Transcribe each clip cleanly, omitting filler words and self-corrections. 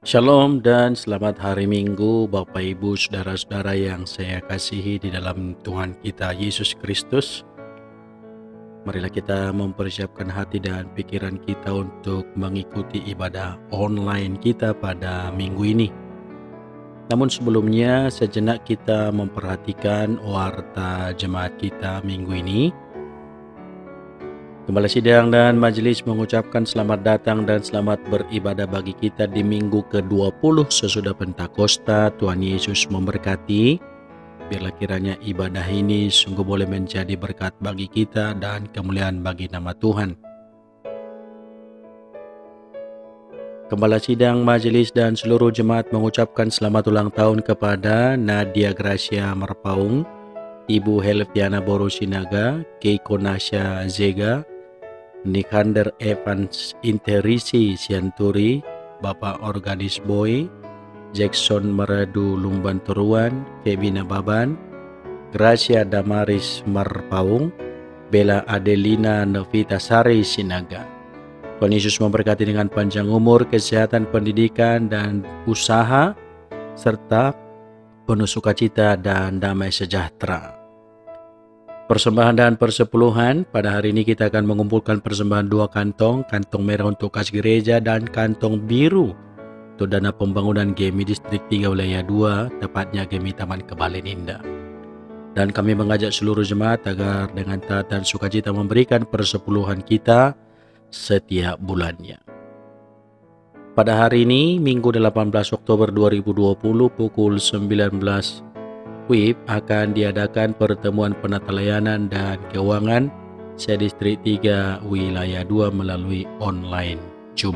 Shalom dan selamat hari Minggu Bapak Ibu Saudara-saudara yang saya kasihi di dalam Tuhan kita Yesus Kristus. Marilah kita mempersiapkan hati dan pikiran kita untuk mengikuti ibadah online kita pada minggu ini. Namun sebelumnya sejenak kita memperhatikan warta jemaat kita minggu ini. Gembala Sidang dan Majelis mengucapkan selamat datang dan selamat beribadah bagi kita di minggu ke-20 sesudah Pentakosta. Tuhan Yesus memberkati. Biarlah kiranya ibadah ini sungguh boleh menjadi berkat bagi kita dan kemuliaan bagi nama Tuhan. Gembala Sidang, Majelis dan seluruh jemaat mengucapkan selamat ulang tahun kepada Nadia Gracia Marpaung, Ibu Helviana Borosinaga, Keiko Nasya Zega, Nikander Evans Interisi Sianturi, Bapak Organis Boy, Jackson Meradu Lumban Teruan, Kevina Baban, Gracia Damaris Marpaung, Bella Adelina Novita Sari Sinaga. Tuhan Yesus memberkati dengan panjang umur, kesehatan, pendidikan, dan usaha, serta penuh sukacita dan damai sejahtera. Persembahan dan persepuluhan, pada hari ini kita akan mengumpulkan persembahan 2 kantong, kantong merah untuk kas gereja dan kantong biru untuk dana pembangunan GMI Distrik 3 Wilayah 2, tepatnya GMI Taman Kebalen Indah. Dan kami mengajak seluruh jemaat agar dengan taat dan sukacita memberikan persepuluhan kita setiap bulannya. Pada hari ini, Minggu 18 Oktober 2020 pukul 19 WIB akan diadakan pertemuan penata layanan dan keuangan Distrik 3 Wilayah 2 melalui online Zoom.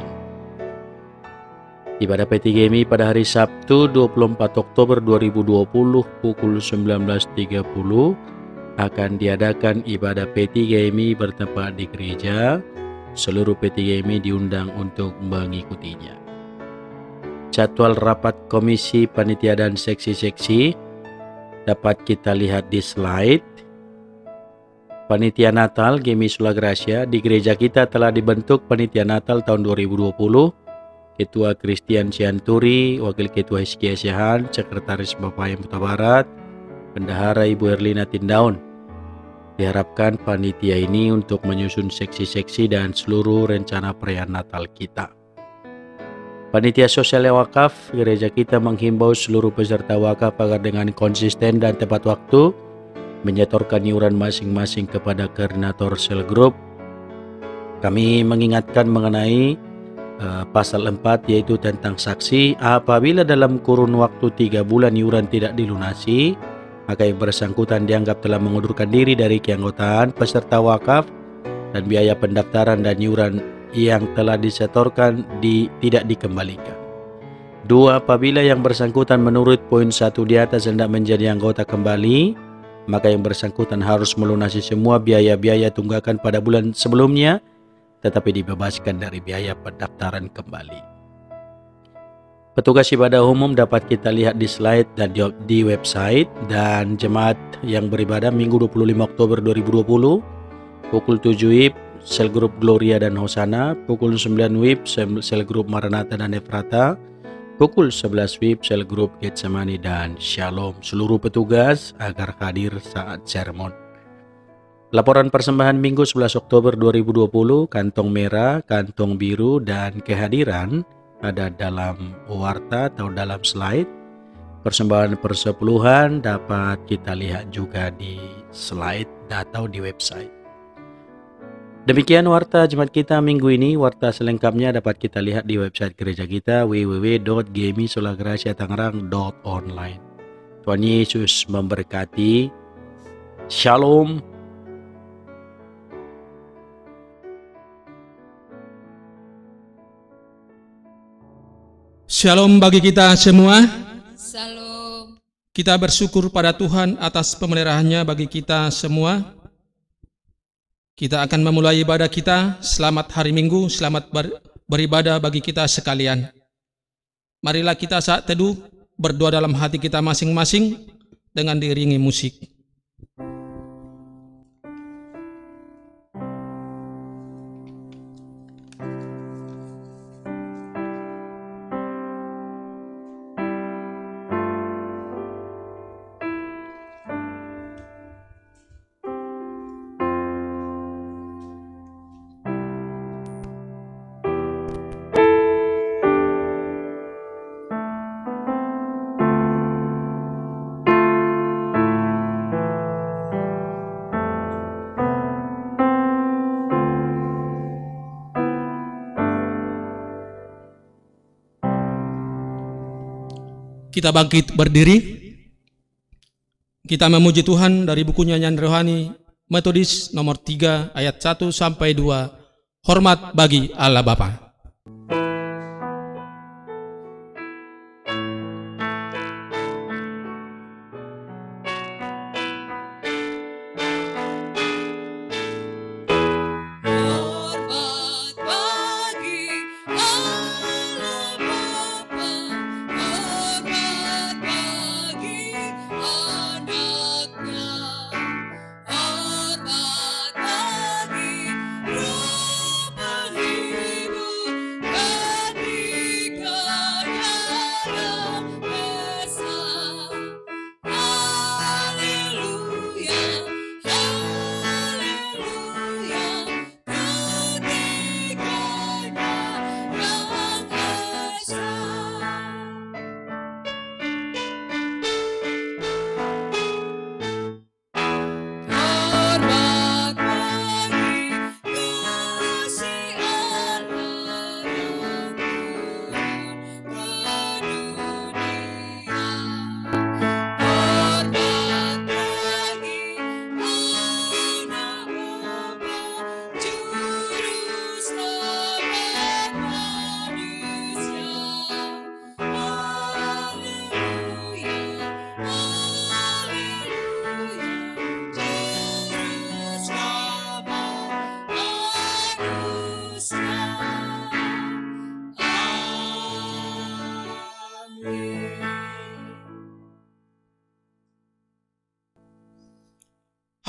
Ibadah PTGMI pada hari Sabtu 24 Oktober 2020 pukul 19.30 akan diadakan ibadah PTGMI bertempat di gereja. Seluruh PTGMI diundang untuk mengikutinya. Jadwal rapat komisi panitia dan seksi-seksi dapat kita lihat di slide. Panitia Natal GMI Sula Gracia di gereja kita telah dibentuk Panitia Natal tahun 2020. Ketua Christian Cianturi, Wakil Ketua Hizkia Syahan, Sekretaris Bapak yang Buta Barat, Bendahara Ibu Erlina Tindaun. Diharapkan panitia ini untuk menyusun seksi-seksi dan seluruh rencana perayaan Natal kita. Panitia Sosial Wakaf gereja kita menghimbau seluruh peserta wakaf agar dengan konsisten dan tepat waktu menyetorkan iuran masing-masing kepada koordinator sel group. Kami mengingatkan mengenai pasal 4 yaitu tentang saksi. Apabila dalam kurun waktu 3 bulan iuran tidak dilunasi, maka yang bersangkutan dianggap telah mengundurkan diri dari keanggotaan peserta wakaf dan biaya pendaftaran dan iuran yang telah disetorkan tidak dikembalikan. 2. Apabila yang bersangkutan menurut poin 1 di atas hendak menjadi anggota kembali, maka yang bersangkutan harus melunasi semua biaya-biaya tunggakan pada bulan sebelumnya, tetapi dibebaskan dari biaya pendaftaran kembali. Petugas ibadah umum dapat kita lihat di slide dan di website. Dan jemaat yang beribadah Minggu 25 Oktober 2020 pukul 7 WIB sel grup Gloria dan Hosana, pukul 9 WIB sel grup Maranatha dan Efrata, pukul 11 WIB sel grup Getsemani dan Shalom. Seluruh petugas agar hadir saat sermon. Laporan persembahan Minggu 11 Oktober 2020, kantong merah, kantong biru, dan kehadiran ada dalam warta atau dalam slide. Persembahan persepuluhan dapat kita lihat juga di slide atau di website. Demikian warta jemaat kita minggu ini. Warta selengkapnya dapat kita lihat di website gereja kita www.gmisulagraciatangerang.online. Tuhan Yesus memberkati. Shalom. Shalom bagi kita semua. Shalom. Kita bersyukur pada Tuhan atas pemeliharaannya bagi kita semua. Kita akan memulai ibadah kita. Selamat hari Minggu, selamat beribadah bagi kita sekalian. Marilah kita saat teduh berdoa dalam hati kita masing-masing dengan diiringi musik. Kita bangkit berdiri. Kita memuji Tuhan dari buku nyanyian rohani Metodis nomor 3 ayat 1 sampai 2. Hormat bagi Allah Bapa.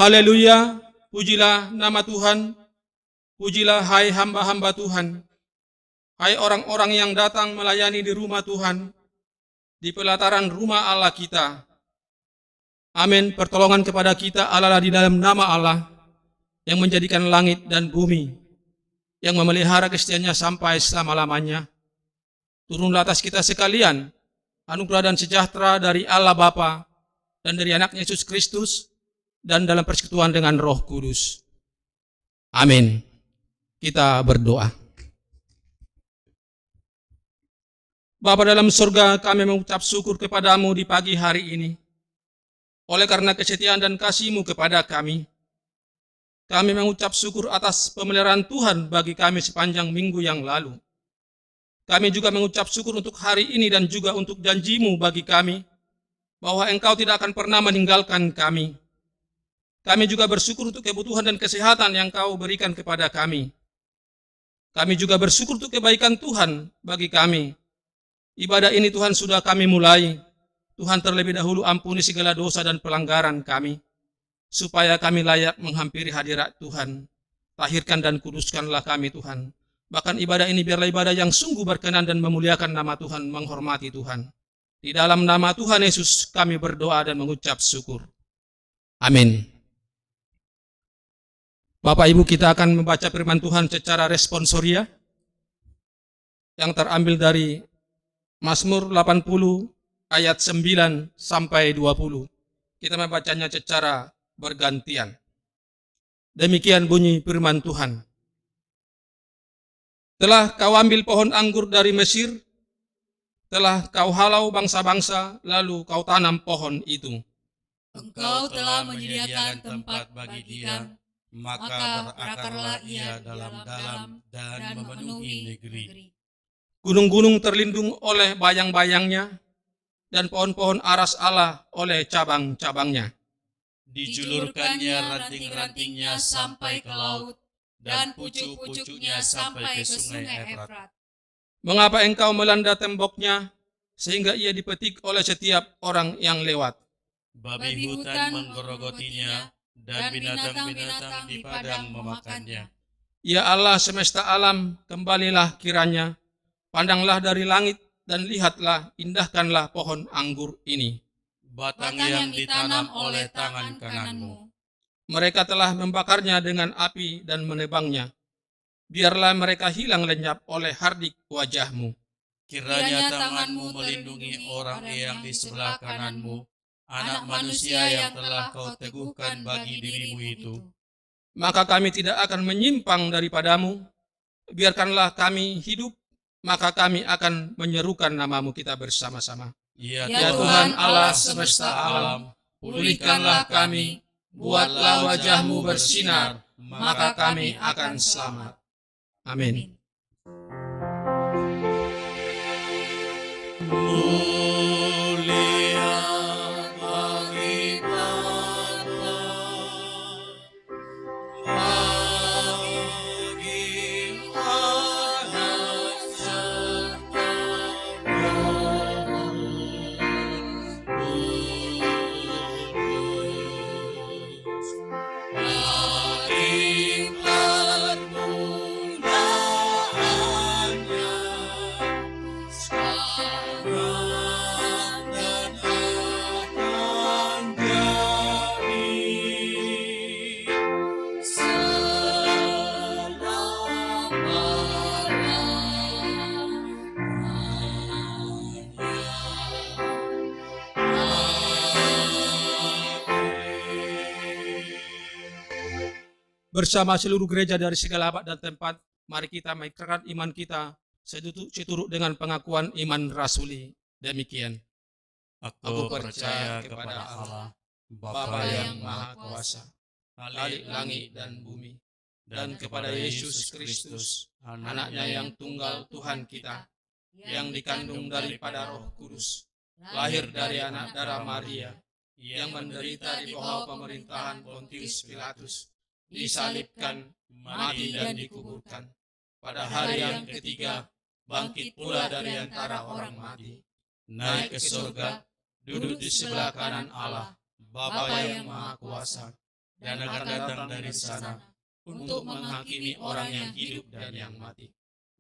Haleluya, pujilah nama Tuhan, pujilah hai hamba-hamba Tuhan, hai orang-orang yang datang melayani di rumah Tuhan, di pelataran rumah Allah kita. Amin, pertolongan kepada kita adalah di dalam nama Allah, yang menjadikan langit dan bumi, yang memelihara kesetiaannya sampai selama-lamanya. Turunlah atas kita sekalian, anugerah dan sejahtera dari Allah Bapa, dan dari anaknya Yesus Kristus, dan dalam persekutuan dengan Roh Kudus. Amin. Kita berdoa. Bapa dalam surga, kami mengucap syukur kepadamu di pagi hari ini. Oleh karena kesetiaan dan kasih-Mu kepada kami, kami mengucap syukur atas pemeliharaan Tuhan bagi kami sepanjang minggu yang lalu. Kami juga mengucap syukur untuk hari ini dan juga untuk janji-Mu bagi kami, bahwa Engkau tidak akan pernah meninggalkan kami. Kami juga bersyukur untuk kebutuhan dan kesehatan yang Kau berikan kepada kami. Kami juga bersyukur untuk kebaikan Tuhan bagi kami. Ibadah ini Tuhan sudah kami mulai. Tuhan terlebih dahulu ampuni segala dosa dan pelanggaran kami, supaya kami layak menghampiri hadirat Tuhan. Tahirkan dan kuduskanlah kami Tuhan. Bahkan ibadah ini biarlah ibadah yang sungguh berkenan dan memuliakan nama Tuhan, menghormati Tuhan. Di dalam nama Tuhan Yesus kami berdoa dan mengucap syukur. Amin. Bapak Ibu, kita akan membaca firman Tuhan secara responsoria yang terambil dari Mazmur 80 ayat 9 sampai 20. Kita membacanya secara bergantian. Demikian bunyi firman Tuhan. Telah kau ambil pohon anggur dari Mesir, telah kau halau bangsa-bangsa, lalu kau tanam pohon itu. Engkau telah menyediakan tempat bagi dia, maka berakarlah ia dalam-dalam dan memenuhi negeri. Gunung-gunung terlindung oleh bayang-bayangnya, dan pohon-pohon aras Allah oleh cabang-cabangnya. Dijulurkannya ranting-rantingnya sampai ke laut, dan pucuk-pucuknya sampai ke sungai Efrat. Mengapa engkau melanda temboknya, sehingga ia dipetik oleh setiap orang yang lewat? Babi hutan menggerogotinya, dan binatang-binatang di padang memakannya. Ya Allah semesta alam, kembalilah kiranya, pandanglah dari langit, dan lihatlah, indahkanlah pohon anggur ini. Batang yang ditanam oleh tangan kananmu. Mereka telah membakarnya dengan api dan menebangnya. Biarlah mereka hilang lenyap oleh hardik wajahmu. Kiranya tanganmu melindungi orang yang di sebelah kananmu, anak manusia yang telah kau teguhkan bagi dirimu itu. Maka kami tidak akan menyimpang daripadamu. Biarkanlah kami hidup, maka kami akan menyerukan namamu kita bersama-sama. Ya Tuhan Allah semesta alam, pulihkanlah kami, buatlah wajah-Mu bersinar, maka kami akan selamat. Amin. Mulia bagi Bapa, bagi Anak serta Roh Kudus. Bagi permuliaannya sekarang dan akan jadi Bersama seluruh gereja dari segala abad dan tempat, mari kita mengikrarkan iman kita seturut dengan pengakuan iman rasuli. Demikian. Aku percaya kepada Allah, Bapa yang Maha Kuasa, Khalik langit dan bumi, dan kepada Yesus Kristus, Anaknya yang tunggal Tuhan kita, yang dikandung daripada Roh Kudus, lahir dari anak darah Maria, yang menderita di bawah pemerintahan Pontius Pilatus, disalibkan, mati dan dikuburkan. Pada hari yang ketiga, bangkit pula dari antara orang mati, naik ke surga, duduk di sebelah kanan Allah, Bapa yang Maha Kuasa, dan akan datang dari sana untuk menghakimi orang yang hidup dan yang mati.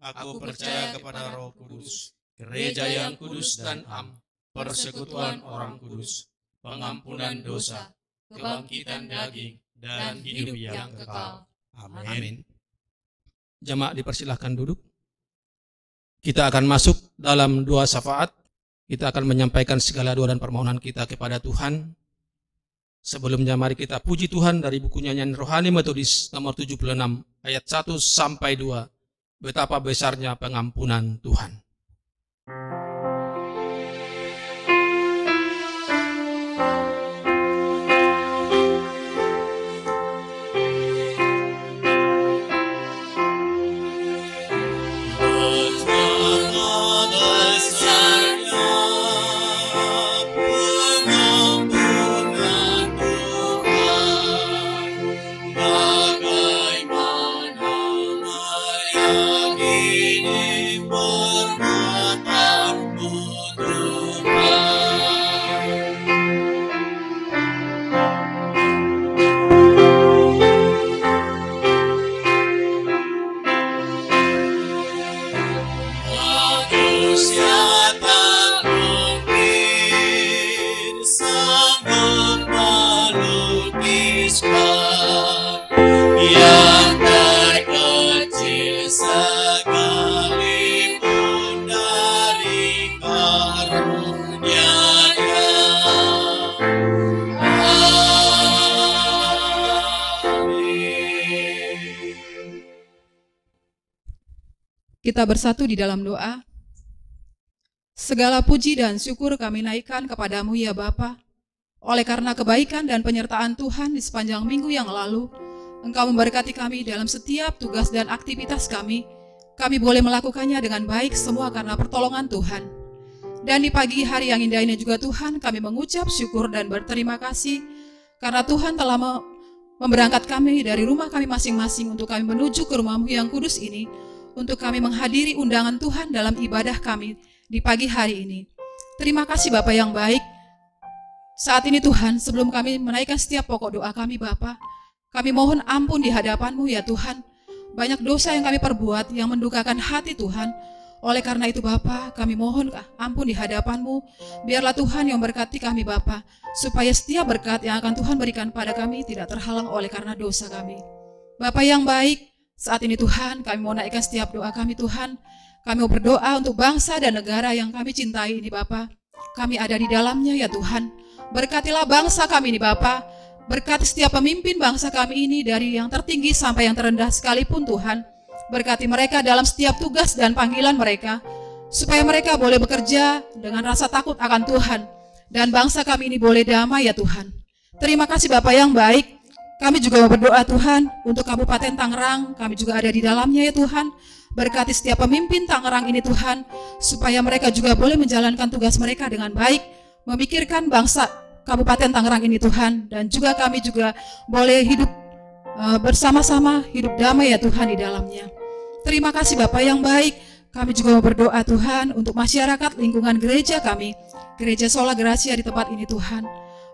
Aku percaya kepada Roh Kudus, gereja yang kudus dan am, persekutuan orang kudus, pengampunan dosa, kebangkitan daging, dan hidup yang kekal. Amin. Jemaat dipersilahkan duduk. Kita akan masuk dalam doa syafaat. Kita akan menyampaikan segala doa dan permohonan kita kepada Tuhan. Sebelumnya mari kita puji Tuhan dari buku nyanyian rohani Metodis nomor 76 ayat 1 sampai 2. Betapa besarnya pengampunan Tuhan. Kita bersatu di dalam doa. Segala puji dan syukur kami naikkan kepadamu ya Bapa. Oleh karena kebaikan dan penyertaan Tuhan di sepanjang minggu yang lalu, Engkau memberkati kami dalam setiap tugas dan aktivitas kami. Kami boleh melakukannya dengan baik semua karena pertolongan Tuhan. Dan di pagi hari yang indah ini juga Tuhan, kami mengucap syukur dan berterima kasih karena Tuhan telah memberangkat kami dari rumah kami masing-masing untuk kami menuju ke rumah-Mu yang kudus ini, untuk kami menghadiri undangan Tuhan dalam ibadah kami di pagi hari ini. Terima kasih Bapa yang baik. Saat ini Tuhan, sebelum kami menaikkan setiap pokok doa kami Bapa, kami mohon ampun di hadapan-Mu ya Tuhan. Banyak dosa yang kami perbuat yang mendukakan hati Tuhan. Oleh karena itu Bapa, kami mohon ampun di hadapan-Mu. Biarlah Tuhan yang berkati kami Bapa, supaya setiap berkat yang akan Tuhan berikan pada kami tidak terhalang oleh karena dosa kami. Bapa yang baik, saat ini Tuhan, kami mau naikkan setiap doa kami Tuhan. Kami mau berdoa untuk bangsa dan negara yang kami cintai ini Bapa. Kami ada di dalamnya ya Tuhan. Berkatilah bangsa kami ini Bapa. Berkati setiap pemimpin bangsa kami ini dari yang tertinggi sampai yang terendah sekalipun Tuhan. Berkati mereka dalam setiap tugas dan panggilan mereka. supaya mereka boleh bekerja dengan rasa takut akan Tuhan, dan bangsa kami ini boleh damai ya Tuhan. Terima kasih Bapa yang baik. Kami juga berdoa Tuhan untuk Kabupaten Tangerang, kami juga ada di dalamnya ya Tuhan. Berkati setiap pemimpin Tangerang ini Tuhan, supaya mereka juga boleh menjalankan tugas mereka dengan baik, memikirkan bangsa Kabupaten Tangerang ini Tuhan, dan juga kami juga boleh hidup bersama-sama, hidup damai ya Tuhan di dalamnya. Terima kasih Bapa yang baik. Kami juga mau berdoa Tuhan untuk masyarakat lingkungan gereja kami, Gereja Sola Gracia di tempat ini Tuhan.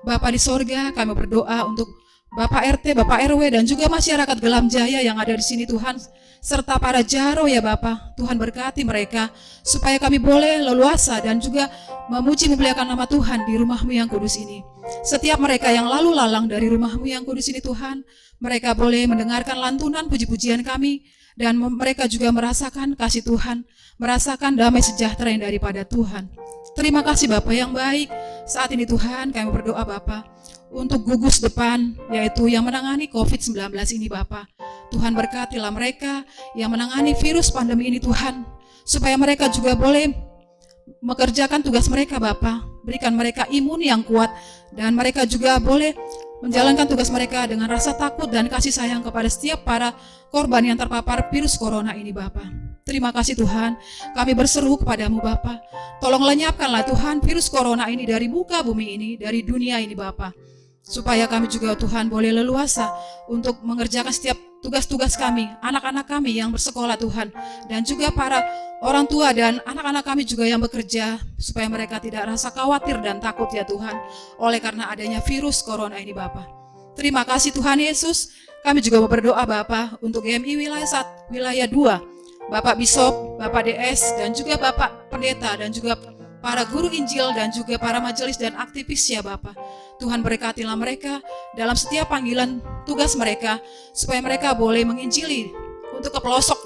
Bapa di sorga, kami berdoa untuk Bapak RT, Bapak RW, dan juga masyarakat Gelam Jaya yang ada di sini Tuhan, serta para jaro ya Bapak. Tuhan berkati mereka, supaya kami boleh leluasa dan juga memuji memuliakan nama Tuhan di rumah-Mu yang kudus ini. Setiap mereka yang lalu lalang dari rumah-Mu yang kudus ini Tuhan, mereka boleh mendengarkan lantunan puji-pujian kami, dan mereka juga merasakan kasih Tuhan, merasakan damai sejahtera yang daripada Tuhan. Terima kasih Bapak yang baik. Saat ini Tuhan kami berdoa Bapak untuk gugus depan, yaitu yang menangani COVID-19 ini Bapak. Tuhan berkatilah mereka yang menangani virus pandemi ini Tuhan, supaya mereka juga boleh mengerjakan tugas mereka Bapak. Berikan mereka imun yang kuat, dan mereka juga boleh menjalankan tugas mereka dengan rasa takut dan kasih sayang kepada setiap para korban yang terpapar virus corona ini Bapak. Terima kasih Tuhan, kami berseru kepadamu Bapak, tolong lenyapkanlah Tuhan virus corona ini dari muka bumi ini, dari dunia ini Bapak, supaya kami juga Tuhan boleh leluasa untuk mengerjakan setiap tugas-tugas kami, anak-anak kami yang bersekolah Tuhan, dan juga para orang tua dan anak-anak kami juga yang bekerja, supaya mereka tidak rasa khawatir dan takut ya Tuhan, oleh karena adanya virus corona ini Bapak. Terima kasih Tuhan Yesus. Kami juga berdoa Bapak untuk GMI wilayah 1, wilayah 2, Bapak Bisop, Bapak DS, dan juga Bapak Pendeta, dan juga para guru Injil, dan juga para majelis dan aktivis ya Bapak. Tuhan berkatilah mereka dalam setiap panggilan tugas mereka, supaya mereka boleh menginjili untuk ke pelosok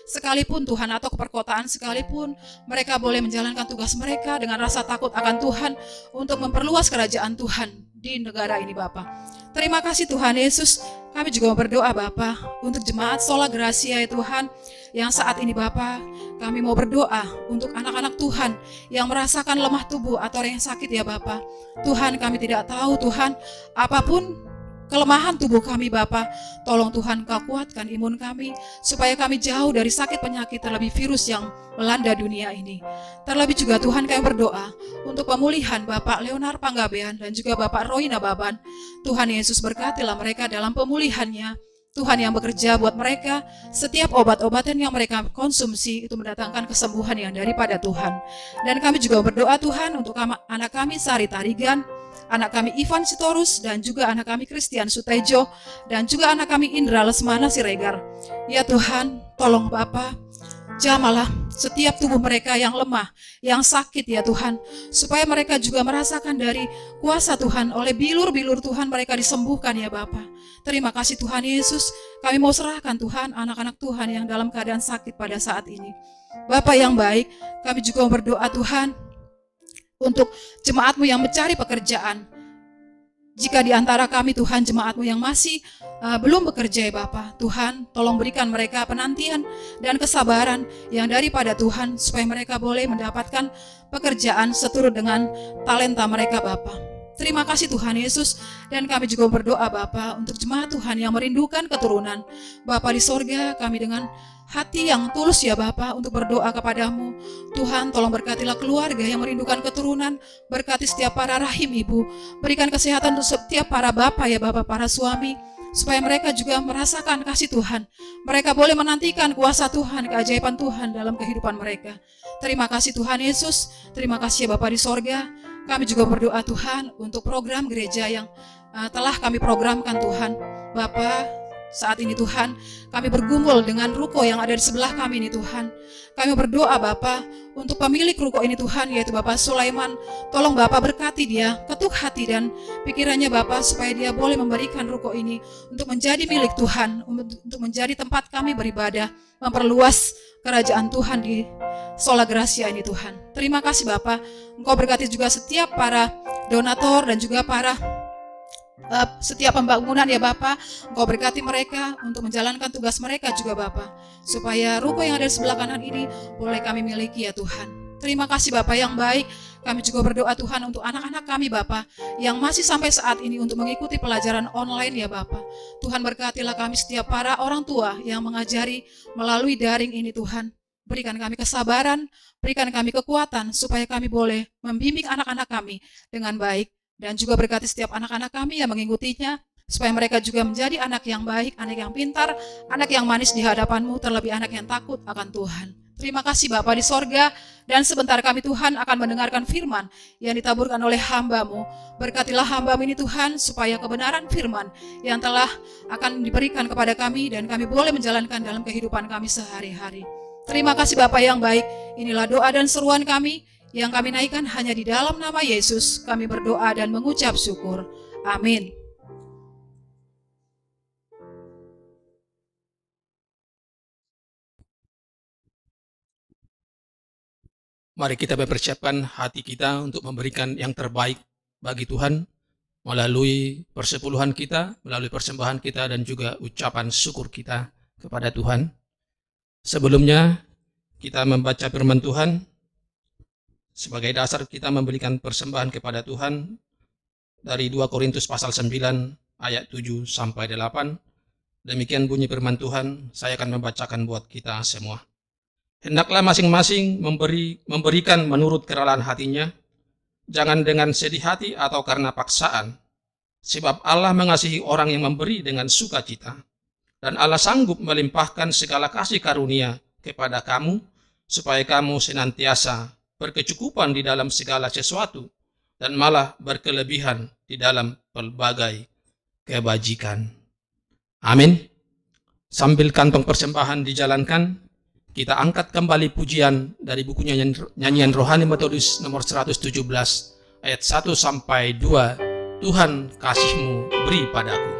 sekalipun Tuhan, atau ke perkotaan sekalipun, mereka boleh menjalankan tugas mereka dengan rasa takut akan Tuhan, untuk memperluas kerajaan Tuhan di negara ini Bapak. Terima kasih Tuhan Yesus. Kami juga berdoa Bapa untuk jemaat Sola Gracia ya Tuhan, yang saat ini Bapa, kami mau berdoa untuk anak-anak Tuhan yang merasakan lemah tubuh atau yang sakit ya Bapa. Tuhan, kami tidak tahu Tuhan, apapun kelemahan tubuh kami Bapa, tolong Tuhan Kau kuatkan imun kami, supaya kami jauh dari sakit penyakit terlebih virus yang melanda dunia ini. Terlebih juga Tuhan kami berdoa untuk pemulihan Bapak Leonard Panggabean dan juga Bapak Roy Nababan. Tuhan Yesus berkatilah mereka dalam pemulihannya. Tuhan yang bekerja buat mereka, setiap obat-obatan yang mereka konsumsi itu mendatangkan kesembuhan yang daripada Tuhan. Dan kami juga berdoa Tuhan untuk anak kami Sari Tarigan, anak kami Ivan Sitorus, dan juga anak kami Christian Sutejo, dan juga anak kami Indra Lesmana Siregar. Ya Tuhan, tolong Bapa, jamalah setiap tubuh mereka yang lemah, yang sakit ya Tuhan, supaya mereka juga merasakan dari kuasa Tuhan, oleh bilur-bilur Tuhan mereka disembuhkan ya Bapa. Terima kasih Tuhan Yesus, kami mau serahkan Tuhan anak-anak Tuhan yang dalam keadaan sakit pada saat ini. Bapa yang baik, kami juga berdoa Tuhan untuk jemaat-Mu yang mencari pekerjaan. Jika di antara kami Tuhan jemaat-Mu yang masih belum bekerja ya Bapa, Tuhan tolong berikan mereka penantian dan kesabaran yang daripada Tuhan, supaya mereka boleh mendapatkan pekerjaan seturut dengan talenta mereka Bapa. Terima kasih Tuhan Yesus, dan kami juga berdoa Bapa untuk jemaat Tuhan yang merindukan keturunan. Bapa di sorga, kami dengan hati yang tulus ya Bapa untuk berdoa kepadamu. Tuhan tolong berkatilah keluarga yang merindukan keturunan, berkati setiap para rahim ibu, berikan kesehatan untuk setiap para Bapa ya Bapa, para suami, supaya mereka juga merasakan kasih Tuhan. Mereka boleh menantikan kuasa Tuhan, keajaiban Tuhan dalam kehidupan mereka. Terima kasih Tuhan Yesus, terima kasih ya Bapa di sorga. Kami juga berdoa Tuhan untuk program gereja yang telah kami programkan Tuhan. Bapa, saat ini Tuhan, kami bergumul dengan ruko yang ada di sebelah kami ini Tuhan. Kami berdoa Bapa untuk pemilik ruko ini Tuhan, yaitu Bapak Sulaiman. Tolong Bapak berkati dia, ketuk hati dan pikirannya Bapak, supaya dia boleh memberikan ruko ini untuk menjadi milik Tuhan, untuk menjadi tempat kami beribadah, memperluas kerajaan Tuhan di Sola Gracia ini Tuhan. Terima kasih Bapak, Engkau berkati juga setiap para donatur dan juga para setiap pembangunan ya Bapak. Engkau berkati mereka untuk menjalankan tugas mereka juga Bapak, supaya ruko yang ada di sebelah kanan ini boleh kami miliki ya Tuhan. Terima kasih Bapa yang baik. Kami juga berdoa Tuhan untuk anak-anak kami Bapa yang masih sampai saat ini untuk mengikuti pelajaran online ya Bapa. Tuhan berkatilah kami setiap para orang tua yang mengajari melalui daring ini Tuhan. Berikan kami kesabaran, berikan kami kekuatan supaya kami boleh membimbing anak-anak kami dengan baik. Dan juga berkati setiap anak-anak kami yang mengikutinya, supaya mereka juga menjadi anak yang baik, anak yang pintar, anak yang manis di hadapan-Mu, terlebih anak yang takut akan Tuhan. Terima kasih Bapa di sorga, dan sebentar kami Tuhan akan mendengarkan firman yang ditaburkan oleh hamba-Mu. Berkatilah hamba-Mu ini Tuhan, supaya kebenaran firman yang telah akan diberikan kepada kami, dan kami boleh menjalankan dalam kehidupan kami sehari-hari. Terima kasih Bapa yang baik, inilah doa dan seruan kami, yang kami naikkan hanya di dalam nama Yesus, kami berdoa dan mengucap syukur. Amin. Mari kita mempersiapkan hati kita untuk memberikan yang terbaik bagi Tuhan melalui persepuluhan kita, melalui persembahan kita, dan juga ucapan syukur kita kepada Tuhan. Sebelumnya, kita membaca firman Tuhan. Sebagai dasar kita memberikan persembahan kepada Tuhan dari 2 Korintus pasal 9 ayat 7 sampai 8. Demikian bunyi firman Tuhan, saya akan membacakan buat kita semua. Hendaklah masing-masing memberikan menurut kerelaan hatinya, jangan dengan sedih hati atau karena paksaan, sebab Allah mengasihi orang yang memberi dengan sukacita, dan Allah sanggup melimpahkan segala kasih karunia kepada kamu, supaya kamu senantiasa berkecukupan di dalam segala sesuatu, dan malah berkelebihan di dalam pelbagai kebajikan. Amin. Sambil kantong persembahan dijalankan, kita angkat kembali pujian dari buku nyanyian rohani Metodus nomor 117 ayat 1 sampai 2. Tuhan kasih-Mu beri padaku.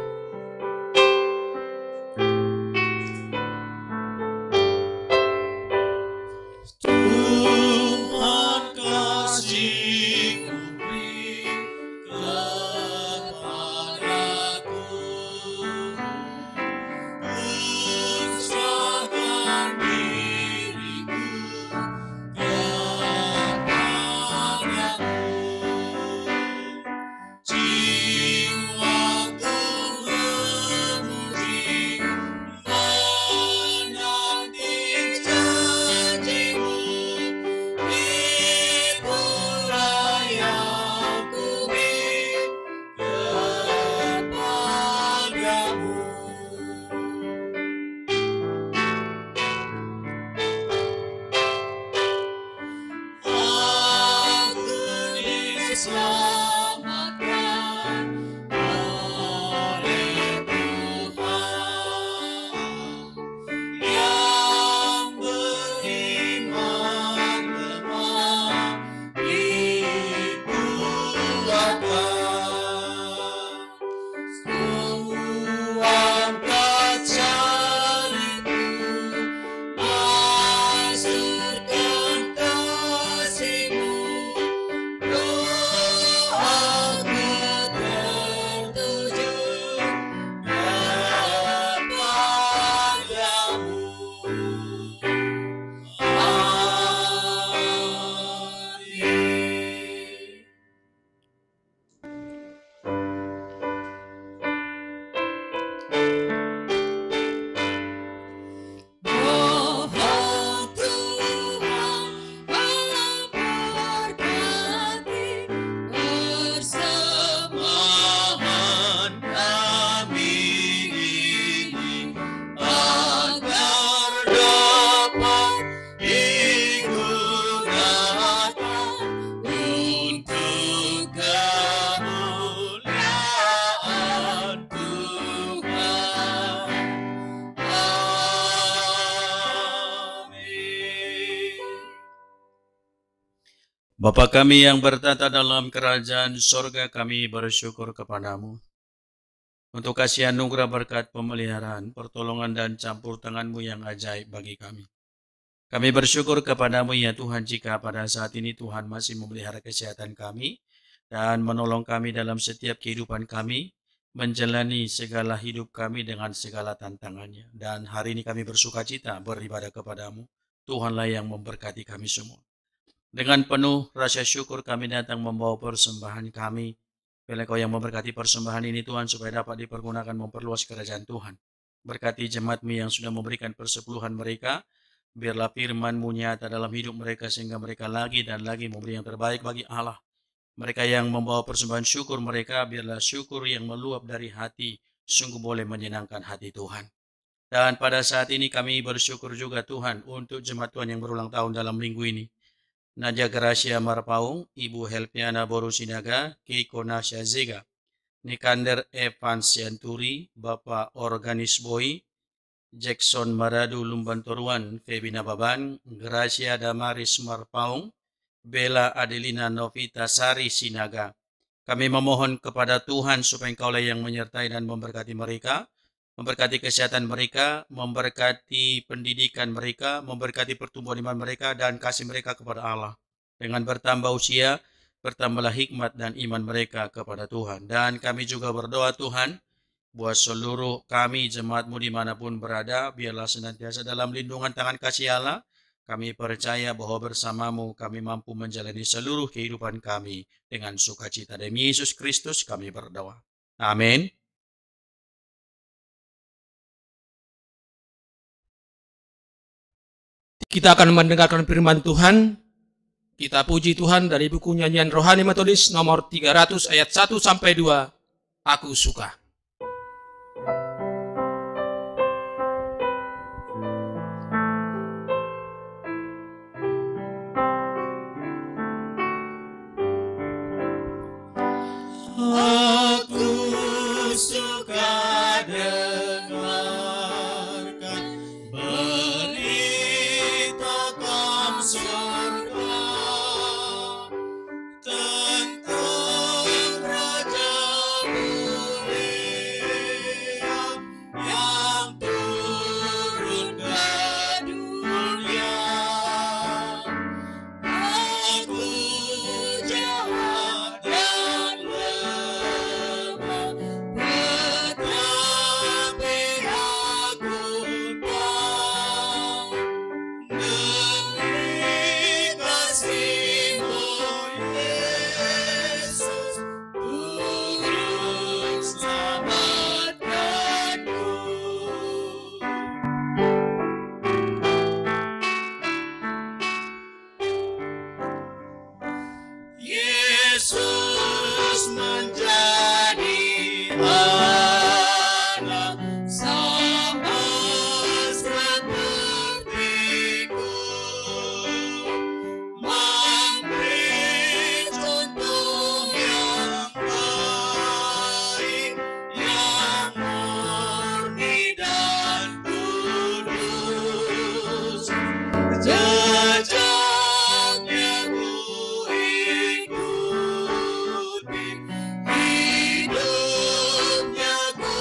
Bapa kami yang bertata dalam kerajaan sorga, kami bersyukur kepadamu untuk kasih anugerah berkat pemeliharaan, pertolongan dan campur tangan-Mu yang ajaib bagi kami. Kami bersyukur kepadamu ya Tuhan, jika pada saat ini Tuhan masih memelihara kesehatan kami dan menolong kami dalam setiap kehidupan kami, menjalani segala hidup kami dengan segala tantangannya. Dan hari ini kami bersukacita beribadah kepadamu. Tuhanlah yang memberkati kami semua. Dengan penuh rasa syukur kami datang membawa persembahan kami. Biarlah Kau yang memberkati persembahan ini Tuhan, supaya dapat dipergunakan memperluas kerajaan Tuhan. Berkati jemaat-Mu yang sudah memberikan persepuluhan mereka. Biarlah firman-Mu nyata dalam hidup mereka, sehingga mereka lagi dan lagi memberi yang terbaik bagi Allah. Mereka yang membawa persembahan syukur mereka, biarlah syukur yang meluap dari hati sungguh boleh menyenangkan hati Tuhan. Dan pada saat ini kami bersyukur juga Tuhan untuk jemaat Tuhan yang berulang tahun dalam minggu ini. Nadia Gracia Marpaung, Ibu Helpiana Borusinaga, Keiko Nasya Zega, Nikander Evans Sianturi, Bapak Organis Boy, Jackson Maradu Lumbantoruan, Febina Baban, Gracia Damaris Marpaung, Bella Adelina Novita Sari Sinaga. Kami memohon kepada Tuhan supaya Engkaulah yang menyertai dan memberkati mereka, memberkati kesehatan mereka, memberkati pendidikan mereka, memberkati pertumbuhan iman mereka, dan kasih mereka kepada Allah. Dengan bertambah usia, bertambahlah hikmat dan iman mereka kepada Tuhan. Dan kami juga berdoa Tuhan, buat seluruh kami jemaat-Mu dimanapun berada, biarlah senantiasa dalam lindungan tangan kasih Allah. Kami percaya bahwa bersama-Mu kami mampu menjalani seluruh kehidupan kami dengan sukacita. Demi Yesus Kristus kami berdoa. Amin. Kita akan mendengarkan firman Tuhan. Kita puji Tuhan dari buku nyanyian rohani metodis nomor 300 ayat 1 sampai 2. Aku suka. Aku suka dengarkan berita kaum surga tentang Raja mulia yang turun ke dunia. Aku jahat dan lemah, tetapi aku tahu demi kasih-Mu Yesus, turut selamatkanku. Yesus menjadi anak sama sepertiku, memberi contoh yang baik, yang murni dan kudus. Jejaknya ku ikuti, hidupnya ku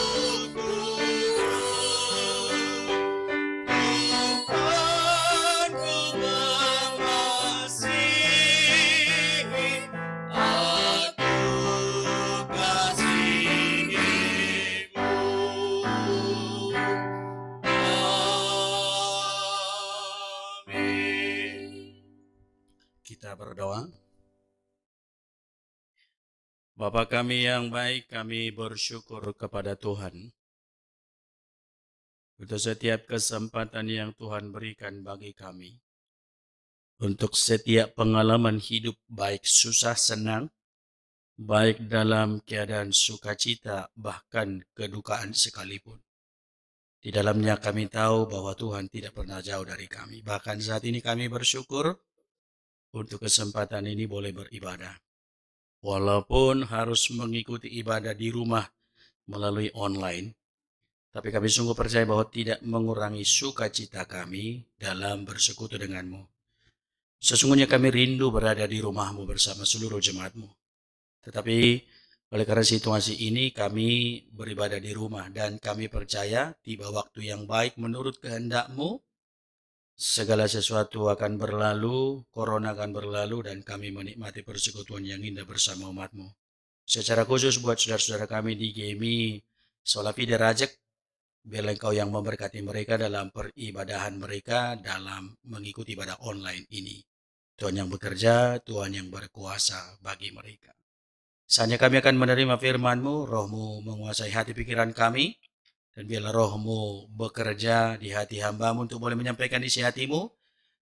turut. Tuhan ku mengasihi, aku kasihi-Mu. Amin. Kita berdoa. Bapa kami yang baik, kami bersyukur kepada Tuhan untuk setiap kesempatan yang Tuhan berikan bagi kami. Untuk setiap pengalaman hidup, baik susah senang, baik dalam keadaan sukacita, bahkan kedukaan sekalipun. Di dalamnya kami tahu bahwa Tuhan tidak pernah jauh dari kami. Bahkan saat ini kami bersyukur untuk kesempatan ini boleh beribadah. Walaupun harus mengikuti ibadah di rumah melalui online, tapi kami sungguh percaya bahwa tidak mengurangi sukacita kami dalam bersekutu dengan-Mu. Sesungguhnya kami rindu berada di rumah-Mu bersama seluruh jemaat-Mu. Tetapi oleh karena situasi ini kami beribadah di rumah, dan kami percaya tiba waktu yang baik menurut kehendak-Mu. Segala sesuatu akan berlalu, corona akan berlalu, dan kami menikmati persekutuan yang indah bersama umat-Mu. Secara khusus buat saudara-saudara kami di GMI Solafide Rajek, biarlah Engkau yang memberkati mereka dalam peribadahan mereka dalam mengikuti ibadah online ini. Tuhan yang bekerja, Tuhan yang berkuasa bagi mereka. Saatnya kami akan menerima firman-Mu, Roh-Mu menguasai hati pikiran kami, dan biarlah Roh-Mu bekerja di hati hamba-Mu untuk boleh menyampaikan isi hati-Mu,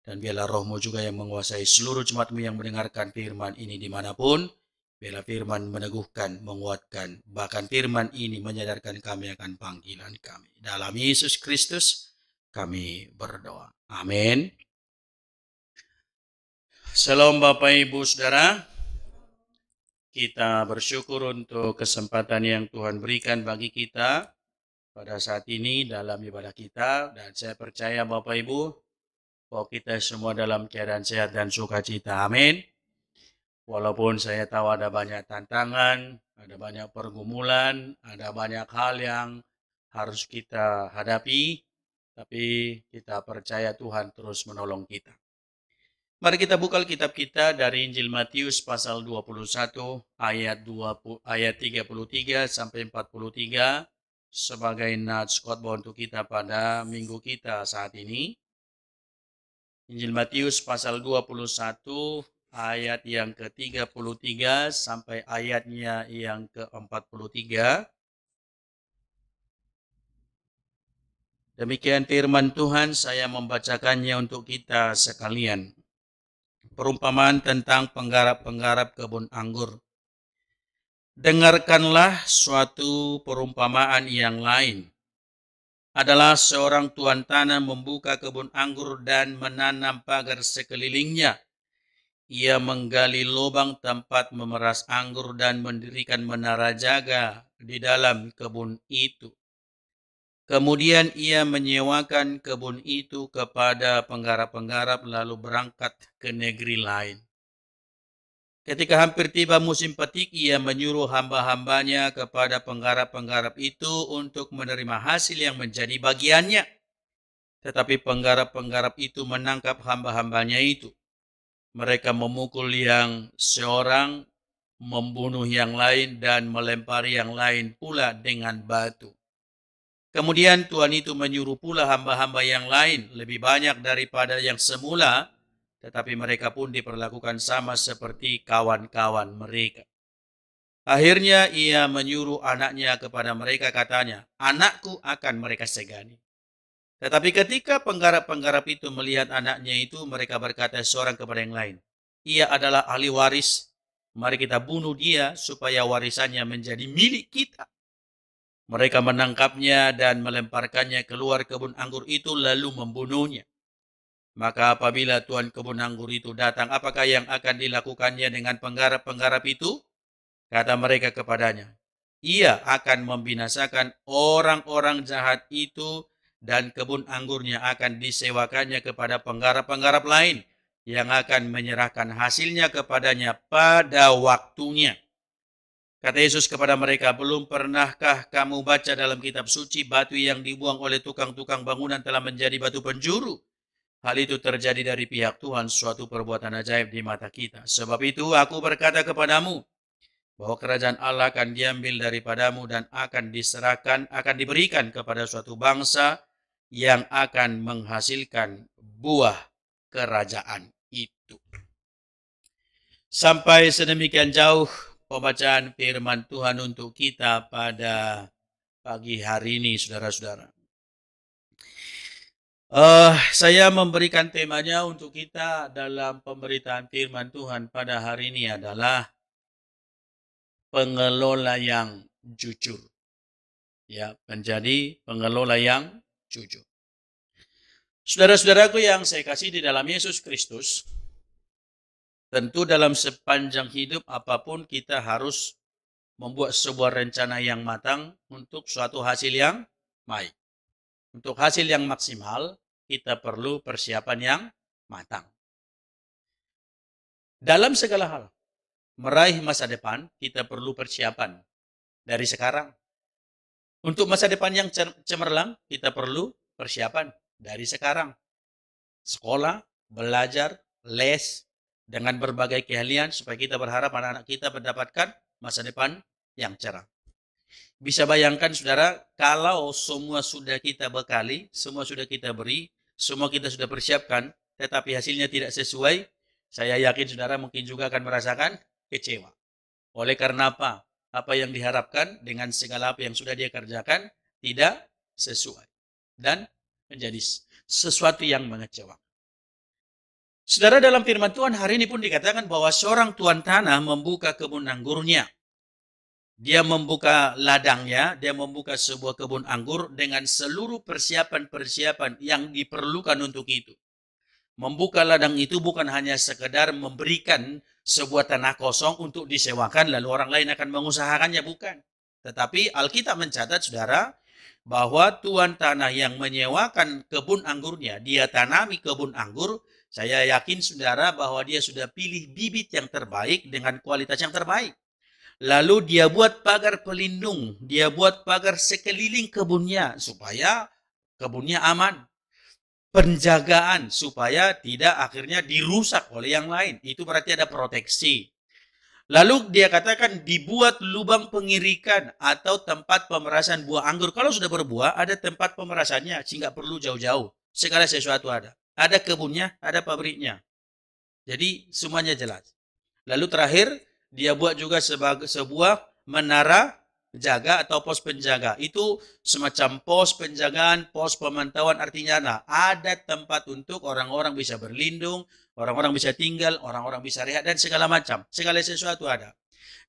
dan biarlah Roh-Mu juga yang menguasai seluruh jemaat-Mu yang mendengarkan firman ini dimanapun. Biarlah firman meneguhkan, menguatkan, bahkan firman ini menyadarkan kami akan panggilan kami. Dalam Yesus Kristus kami berdoa. Amin. Shalom Bapak Ibu Saudara. Kita bersyukur untuk kesempatan yang Tuhan berikan bagi kita pada saat ini dalam ibadah kita. Dan saya percaya Bapak Ibu bahwa kita semua dalam keadaan sehat dan sukacita. Amin. Walaupun saya tahu ada banyak tantangan, ada banyak pergumulan, ada banyak hal yang harus kita hadapi, tapi kita percaya Tuhan terus menolong kita. Mari kita buka kitab kita dari Injil Matius pasal 21 ayat 33 sampai 43 sebagai nats khotbah untuk kita pada minggu kita saat ini. Injil Matius pasal 21 ayat yang ke-33 sampai ayatnya yang ke-43. Demikian firman Tuhan, saya membacakannya untuk kita sekalian. Perumpamaan tentang penggarap-penggarap kebun anggur. Dengarkanlah suatu perumpamaan yang lain. Adalah seorang tuan tanah membuka kebun anggur dan menanam pagar sekelilingnya. Ia menggali lubang tempat memeras anggur dan mendirikan menara jaga di dalam kebun itu. Kemudian ia menyewakan kebun itu kepada penggarap-penggarap lalu berangkat ke negeri lain. Ketika hampir tiba musim petik, ia menyuruh hamba-hambanya kepada penggarap-penggarap itu untuk menerima hasil yang menjadi bagiannya. Tetapi penggarap-penggarap itu menangkap hamba-hambanya itu. Mereka memukul yang seorang, membunuh yang lain, dan melempari yang lain pula dengan batu. Kemudian Tuhan itu menyuruh pula hamba-hamba yang lain lebih banyak daripada yang semula, tetapi mereka pun diperlakukan sama seperti kawan-kawan mereka. Akhirnya ia menyuruh anaknya kepada mereka, katanya, "Anakku akan mereka segani." Tetapi ketika penggarap-penggarap itu melihat anaknya itu, mereka berkata seorang kepada yang lain, "Ia adalah ahli waris, mari kita bunuh dia supaya warisannya menjadi milik kita." Mereka menangkapnya dan melemparkannya keluar kebun anggur itu lalu membunuhnya. Maka apabila tuan kebun anggur itu datang, apakah yang akan dilakukannya dengan penggarap-penggarap itu? Kata mereka kepadanya, "Ia akan membinasakan orang-orang jahat itu dan kebun anggurnya akan disewakannya kepada penggarap-penggarap lain yang akan menyerahkan hasilnya kepadanya pada waktunya." Kata Yesus kepada mereka, "Belum pernahkah kamu baca dalam kitab suci batu yang dibuang oleh tukang-tukang bangunan telah menjadi batu penjuru? Hal itu terjadi dari pihak Tuhan, suatu perbuatan ajaib di mata kita. Sebab itu aku berkata kepadamu, bahwa kerajaan Allah akan diambil daripadamu dan akan diberikan kepada suatu bangsa yang akan menghasilkan buah kerajaan itu." Sampai sedemikian jauh pembacaan firman Tuhan untuk kita pada pagi hari ini, saudara-saudara. Saya memberikan temanya untuk kita dalam pemberitaan firman Tuhan pada hari ini adalah pengelola yang jujur. Ya, menjadi pengelola yang jujur. Saudara-saudaraku yang saya kasih di dalam Yesus Kristus, tentu dalam sepanjang hidup apapun kita harus membuat sebuah rencana yang matang untuk suatu hasil yang baik. Untuk hasil yang maksimal, kita perlu persiapan yang matang. Dalam segala hal, meraih masa depan, kita perlu persiapan dari sekarang. Untuk masa depan yang cemerlang, kita perlu persiapan dari sekarang. Sekolah, belajar, les, dengan berbagai keahlian supaya kita berharap anak-anak kita mendapatkan masa depan yang cerah. Bisa bayangkan saudara, kalau semua sudah kita bekali, semua sudah kita beri, semua kita sudah persiapkan, tetapi hasilnya tidak sesuai, Saya yakin saudara mungkin juga akan merasakan kecewa. Oleh karena apa? Apa yang diharapkan dengan segala apa yang sudah dia kerjakan tidak sesuai. Dan menjadi sesuatu yang mengecewakan. Saudara, dalam firman Tuhan hari ini pun dikatakan bahwa seorang tuan tanah membuka kebun anggurnya. Dia membuka ladangnya, dia membuka sebuah kebun anggur dengan seluruh persiapan-persiapan yang diperlukan untuk itu. Membuka ladang itu bukan hanya sekedar memberikan sebuah tanah kosong untuk disewakan lalu orang lain akan mengusahakannya, bukan. Tetapi Alkitab mencatat, saudara, bahwa tuan tanah yang menyewakan kebun anggurnya, dia tanami kebun anggur, saya yakin saudara bahwa dia sudah pilih bibit yang terbaik dengan kualitas yang terbaik. Lalu dia buat pagar pelindung, dia buat pagar sekeliling kebunnya supaya kebunnya aman. Penjagaan supaya tidak akhirnya dirusak oleh yang lain. Itu berarti ada proteksi. Lalu dia katakan dibuat lubang pengirikan atau tempat pemerasan buah anggur. Kalau sudah berbuah, ada tempat pemerasannya sehingga perlu jauh-jauh. Segala sesuatu ada. Ada kebunnya, ada pabriknya. Jadi semuanya jelas. Lalu terakhir, dia buat juga sebuah menara jaga atau pos penjaga. Itu semacam pos penjagaan, pos pemantauan, artinya ada tempat untuk orang-orang bisa berlindung, orang-orang bisa tinggal, orang-orang bisa rehat, dan segala macam. Segala sesuatu ada.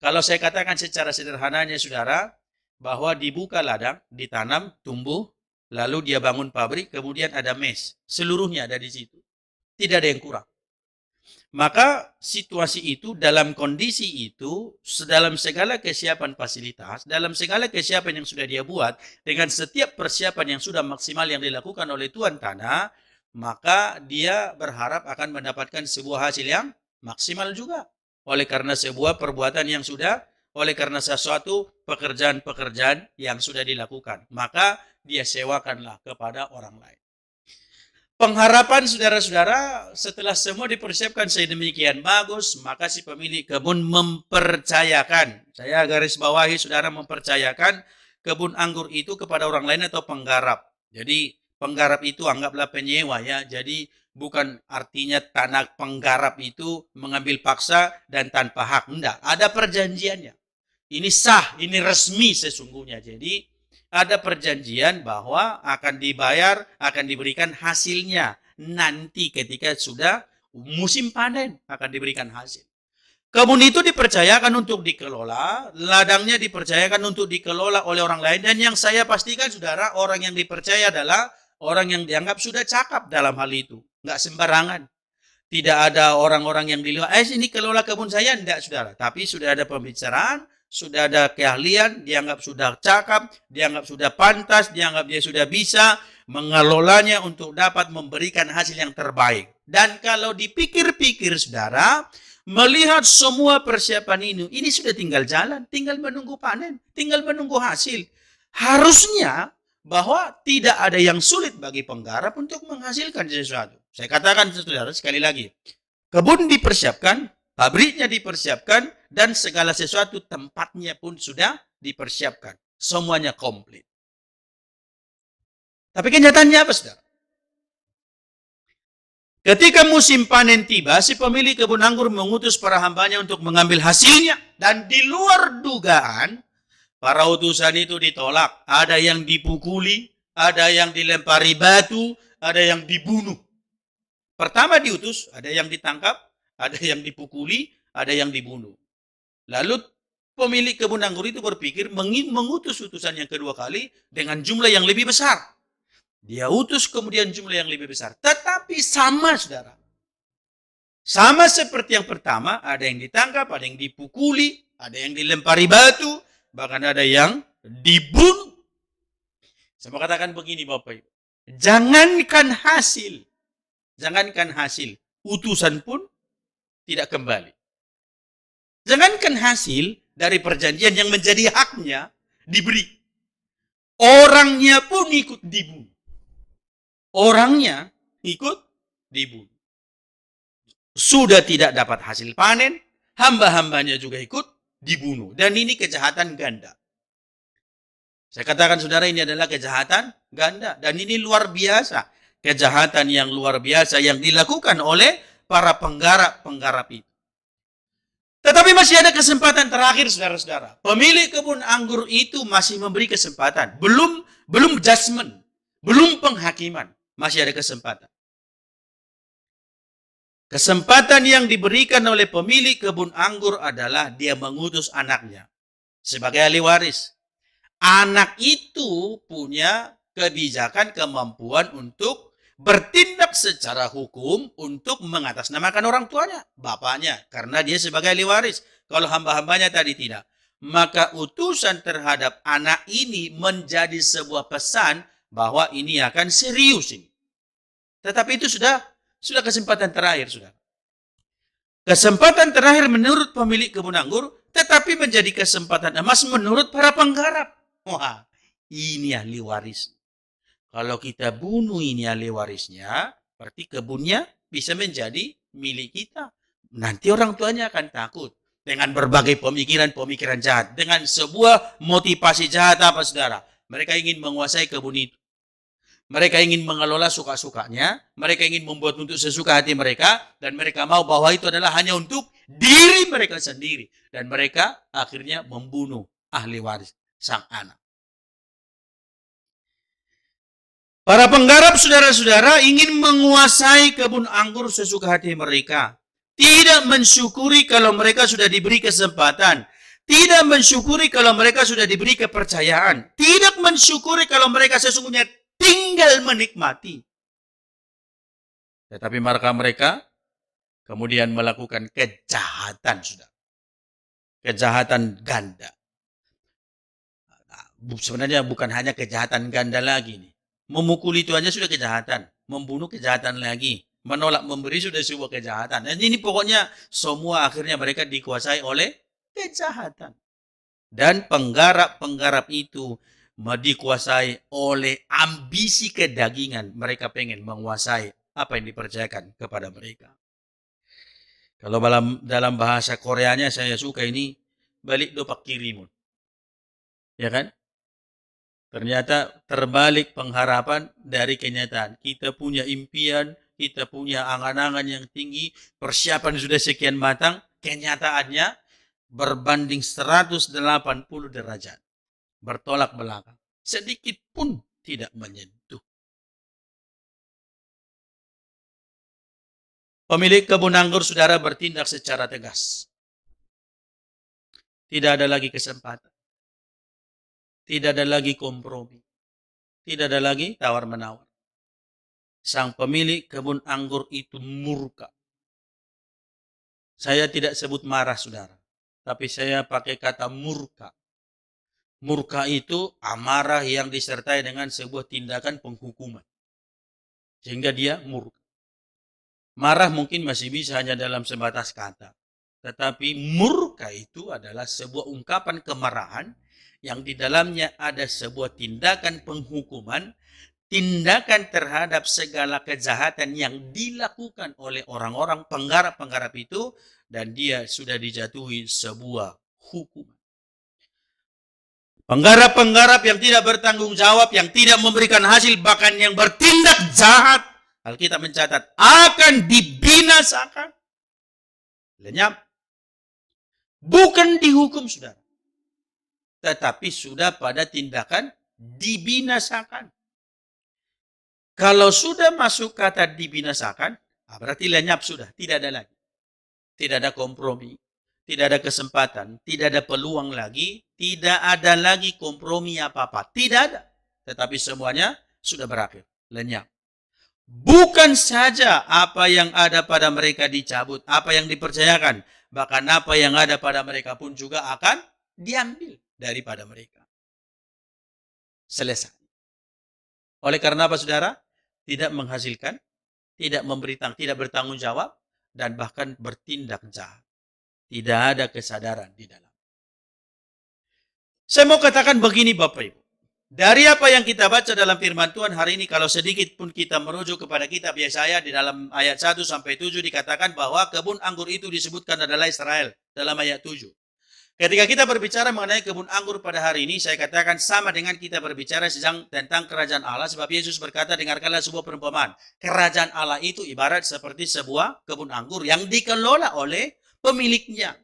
Kalau saya katakan secara sederhananya, saudara, bahwa dibuka ladang, ditanam, tumbuh, lalu dia bangun pabrik, kemudian ada mes. Seluruhnya ada di situ. Tidak ada yang kurang. Maka situasi itu, dalam kondisi itu, dalam segala kesiapan fasilitas, dalam segala kesiapan yang sudah dia buat, dengan setiap persiapan yang sudah maksimal yang dilakukan oleh tuan tanah, maka dia berharap akan mendapatkan sebuah hasil yang maksimal juga. Oleh karena sebuah perbuatan yang sudah, oleh karena sesuatu pekerjaan-pekerjaan yang sudah dilakukan, maka dia sewakanlah kepada orang lain. Pengharapan saudara-saudara, setelah semua dipersiapkan sedemikian bagus, maka si pemilik kebun mempercayakan. Saya garis bawahi, saudara, mempercayakan kebun anggur itu kepada orang lain atau penggarap. Jadi penggarap itu anggaplah penyewa ya. Jadi bukan artinya tanah penggarap itu mengambil paksa dan tanpa hak. Enggak, ada perjanjiannya. Ini sah, ini resmi sesungguhnya. Jadi ada perjanjian bahwa akan dibayar, akan diberikan hasilnya. Nanti ketika sudah musim panen akan diberikan hasil. Kebun itu dipercayakan untuk dikelola, ladangnya dipercayakan untuk dikelola oleh orang lain. Dan yang saya pastikan, saudara, orang yang dipercaya adalah orang yang dianggap sudah cakap dalam hal itu. Nggak sembarangan. Tidak ada orang-orang yang di luar, ini kelola kebun saya, enggak, saudara. Tapi sudah ada pembicaraan, sudah ada keahlian, dianggap sudah cakap, dianggap sudah pantas, dianggap dia sudah bisa mengelolanya untuk dapat memberikan hasil yang terbaik. Dan kalau dipikir-pikir, saudara, melihat semua persiapan ini sudah tinggal jalan, tinggal menunggu panen, tinggal menunggu hasil. Harusnya bahwa tidak ada yang sulit bagi penggarap untuk menghasilkan sesuatu. Saya katakan, saudara, sekali lagi, kebun dipersiapkan, pabriknya dipersiapkan, dan segala sesuatu tempatnya pun sudah dipersiapkan. Semuanya komplit. Tapi kenyataannya apa, saudara? Ketika musim panen tiba, si pemilik kebun anggur mengutus para hambanya untuk mengambil hasilnya. Dan di luar dugaan, para utusan itu ditolak. Ada yang dipukuli, ada yang dilempari batu, ada yang dibunuh. Pertama diutus, ada yang ditangkap, ada yang dipukuli, ada yang dibunuh. Lalu pemilik kebun anggur itu berpikir mengutus utusan yang kedua kali dengan jumlah yang lebih besar. Dia utus kemudian jumlah yang lebih besar. Tetapi sama, saudara. Sama seperti yang pertama, ada yang ditangkap, ada yang dipukuli, ada yang dilempari batu, bahkan ada yang dibunuh. Saya mau katakan begini, Bapak Ibu. Jangankan hasil, utusan pun tidak kembali. Jangankan hasil dari perjanjian yang menjadi haknya diberi. Orangnya pun ikut dibunuh. Orangnya ikut dibunuh. Sudah tidak dapat hasil panen, hamba-hambanya juga ikut dibunuh. Dan ini kejahatan ganda. Saya katakan, saudara, ini adalah kejahatan ganda. Dan ini luar biasa. Kejahatan yang luar biasa yang dilakukan oleh para penggarap-penggarap itu. Tetapi masih ada kesempatan terakhir, saudara-saudara. Pemilik kebun anggur itu masih memberi kesempatan. Belum judgment, belum penghakiman. Masih ada kesempatan. Kesempatan yang diberikan oleh pemilik kebun anggur adalah dia mengutus anaknya sebagai ahli waris. Anak itu punya kebijakan, kemampuan untuk bertindak secara hukum untuk mengatasnamakan orang tuanya, bapaknya, karena dia sebagai ahli waris. Kalau hamba-hambanya tadi tidak, maka utusan terhadap anak ini menjadi sebuah pesan bahwa ini akan serius ini. Tetapi itu sudah kesempatan terakhir, saudara. Kesempatan terakhir menurut pemilik kebun anggur, tetapi menjadi kesempatan emas menurut para penggarap. Wah, ini ahli waris. Kalau kita bunuh ini ahli warisnya, berarti kebunnya bisa menjadi milik kita. Nanti orang tuanya akan takut dengan berbagai pemikiran-pemikiran jahat. Dengan sebuah motivasi jahat apa, saudara? Mereka ingin menguasai kebun itu. Mereka ingin mengelola suka-sukanya. Mereka ingin membuat untuk sesuka hati mereka. Dan mereka mau bahwa itu adalah hanya untuk diri mereka sendiri. Dan mereka akhirnya membunuh ahli waris, sang anak. Para penggarap, saudara-saudara, ingin menguasai kebun anggur sesuka hati mereka. Tidak mensyukuri kalau mereka sudah diberi kesempatan. Tidak mensyukuri kalau mereka sudah diberi kepercayaan. Tidak mensyukuri kalau mereka sesungguhnya tinggal menikmati. Tetapi mereka kemudian melakukan kejahatan, saudara. Kejahatan ganda. Sebenarnya bukan hanya kejahatan ganda lagi nih. Memukuli itu aja sudah kejahatan. Membunuh kejahatan lagi. Menolak memberi sudah sebuah kejahatan. Dan ini pokoknya semua akhirnya mereka dikuasai oleh kejahatan. Dan penggarap-penggarap itu dikuasai oleh ambisi kedagingan. Mereka pengen menguasai apa yang dipercayakan kepada mereka. Kalau dalam bahasa Koreanya saya suka ini, balik dopak kirimun. Ya kan? Ternyata terbalik pengharapan dari kenyataan. Kita punya impian, kita punya angan-angan yang tinggi, persiapan sudah sekian matang, kenyataannya berbanding 180 derajat. Bertolak belakang. Sedikit pun tidak menyentuh. Pemilik kebun anggur, saudara, bertindak secara tegas. Tidak ada lagi kesempatan. Tidak ada lagi kompromi. Tidak ada lagi tawar-menawar. Sang pemilik kebun anggur itu murka. Saya tidak sebut marah, saudara. Tapi saya pakai kata murka. Murka itu amarah yang disertai dengan sebuah tindakan penghukuman. Sehingga dia murka. Marah mungkin masih bisa hanya dalam sebatas kata. Tetapi murka itu adalah sebuah ungkapan kemarahan yang di dalamnya ada sebuah tindakan penghukuman, tindakan terhadap segala kejahatan yang dilakukan oleh orang-orang penggarap-penggarap itu, dan dia sudah dijatuhi sebuah hukuman. Penggarap-penggarap yang tidak bertanggung jawab, yang tidak memberikan hasil, bahkan yang bertindak jahat, Alkitab mencatat akan dibinasakan. Lenyap. Bukan dihukum, saudara. Tetapi sudah pada tindakan dibinasakan. Kalau sudah masuk kata dibinasakan, berarti lenyap sudah. Tidak ada lagi. Tidak ada kompromi. Tidak ada kesempatan. Tidak ada peluang lagi. Tidak ada lagi kompromi apa-apa. Tidak ada. Tetapi semuanya sudah berakhir. Lenyap. Bukan saja apa yang ada pada mereka dicabut. Apa yang dipercayakan. Bahkan apa yang ada pada mereka pun juga akan diambil daripada mereka. Selesai. Oleh karena apa, saudara? Tidak menghasilkan, tidak bertanggung jawab, dan bahkan bertindak jahat. Tidak ada kesadaran di dalam. Saya mau katakan begini, Bapak Ibu. Dari apa yang kita baca dalam firman Tuhan hari ini, kalau sedikit pun kita merujuk kepada kitab Yesaya, di dalam ayat 1-7 dikatakan bahwa kebun anggur itu disebutkan adalah Israel dalam ayat 7. Ketika kita berbicara mengenai kebun anggur pada hari ini, saya katakan sama dengan kita berbicara tentang kerajaan Allah, sebab Yesus berkata, dengarkanlah sebuah perumpamaan. Kerajaan Allah itu ibarat seperti sebuah kebun anggur yang dikelola oleh pemiliknya.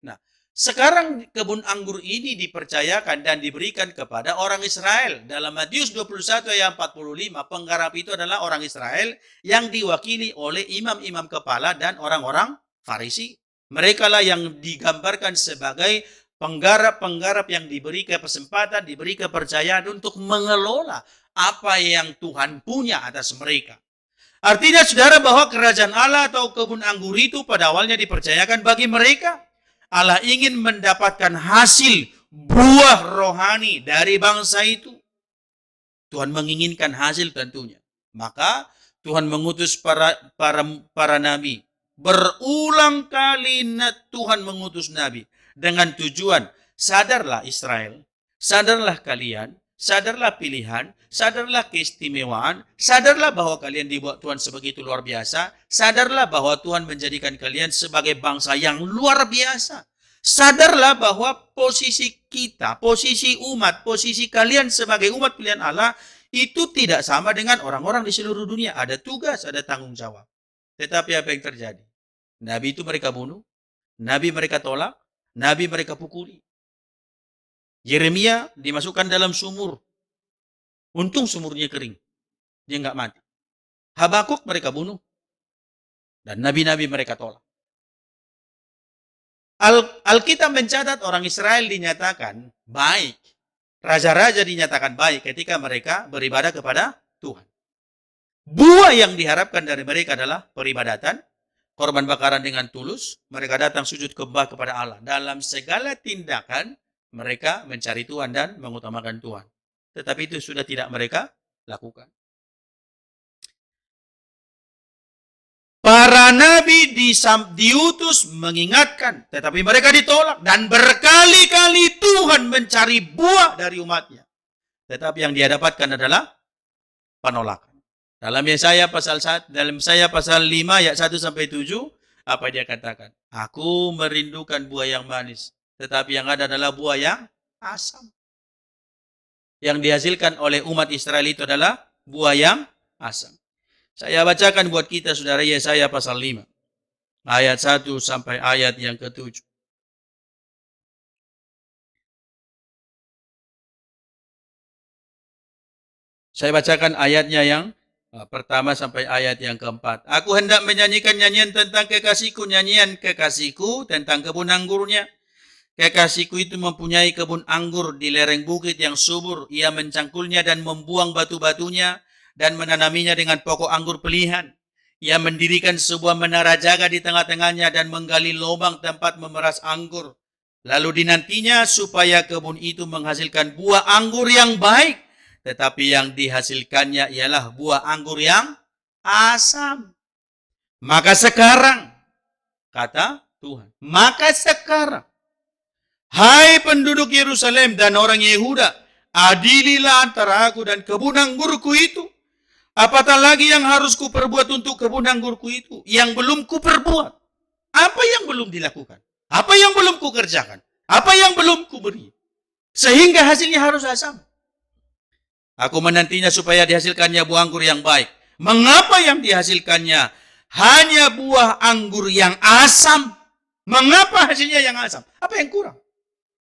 Nah, sekarang kebun anggur ini dipercayakan dan diberikan kepada orang Israel. Dalam Matius 21 ayat 45, penggarap itu adalah orang Israel yang diwakili oleh imam-imam kepala dan orang-orang Farisi. Mereka lah yang digambarkan sebagai penggarap-penggarap yang diberi kesempatan, diberi kepercayaan untuk mengelola apa yang Tuhan punya atas mereka. Artinya saudara bahwa kerajaan Allah atau kebun anggur itu pada awalnya dipercayakan bagi mereka. Allah ingin mendapatkan hasil buah rohani dari bangsa itu. Tuhan menginginkan hasil tentunya. Maka Tuhan mengutus para nabi. Berulang kali Tuhan mengutus nabi dengan tujuan, sadarlah Israel, sadarlah kalian, sadarlah pilihan, sadarlah keistimewaan, sadarlah bahwa kalian dibuat Tuhan sebegitu luar biasa, sadarlah bahwa Tuhan menjadikan kalian sebagai bangsa yang luar biasa. Sadarlah bahwa posisi kita, posisi umat, posisi kalian sebagai umat pilihan Allah itu tidak sama dengan orang-orang di seluruh dunia. Ada tugas, ada tanggung jawab. Tetapi apa yang terjadi? Nabi itu mereka bunuh, nabi mereka tolak, nabi mereka pukuli. Yeremia dimasukkan dalam sumur. Untung sumurnya kering. Dia nggak mati. Habakuk mereka bunuh. Dan nabi-nabi mereka tolak. Alkitab mencatat orang Israel dinyatakan baik. Raja-raja dinyatakan baik ketika mereka beribadah kepada Tuhan. Buah yang diharapkan dari mereka adalah peribadatan, korban bakaran dengan tulus, mereka datang sujud khotbah kepada Allah. Dalam segala tindakan, mereka mencari Tuhan dan mengutamakan Tuhan. Tetapi itu sudah tidak mereka lakukan. Para nabi diutus mengingatkan, tetapi mereka ditolak. Dan berkali-kali Tuhan mencari buah dari umatnya. Tetapi yang dia dapatkan adalah penolakan. Dalam Yesaya pasal 5 ayat 1 sampai 7, apa dia katakan? Aku merindukan buah yang manis, tetapi yang ada adalah buah yang asam. Yang dihasilkan oleh umat Israel itu adalah buah yang asam. Saya bacakan buat kita saudara Yesaya pasal 5 ayat 1 sampai ayat yang ke-7. Saya bacakan ayatnya yang pertama sampai ayat yang keempat. Aku hendak menyanyikan nyanyian tentang kekasihku, nyanyian kekasihku tentang kebun anggurnya. Kekasihku itu mempunyai kebun anggur di lereng bukit yang subur. Ia mencangkulnya dan membuang batu-batunya dan menanaminya dengan pokok anggur pelihan. Ia mendirikan sebuah menara jaga di tengah-tengahnya dan menggali lubang tempat memeras anggur. Lalu dinantinya supaya kebun itu menghasilkan buah anggur yang baik. Tetapi yang dihasilkannya ialah buah anggur yang asam. Maka sekarang, kata Tuhan, maka sekarang, hai penduduk Yerusalem dan orang Yehuda, adililah antara aku dan kebun anggurku itu. Apatah lagi yang harus kuperbuat untuk kebun anggurku itu, yang belum kuperbuat? Apa yang belum dilakukan? Apa yang belum kukerjakan? Apa yang belum kuberi? Sehingga hasilnya harus asam. Aku menantinya supaya dihasilkannya buah anggur yang baik. Mengapa yang dihasilkannya hanya buah anggur yang asam? Mengapa hasilnya yang asam? Apa yang kurang?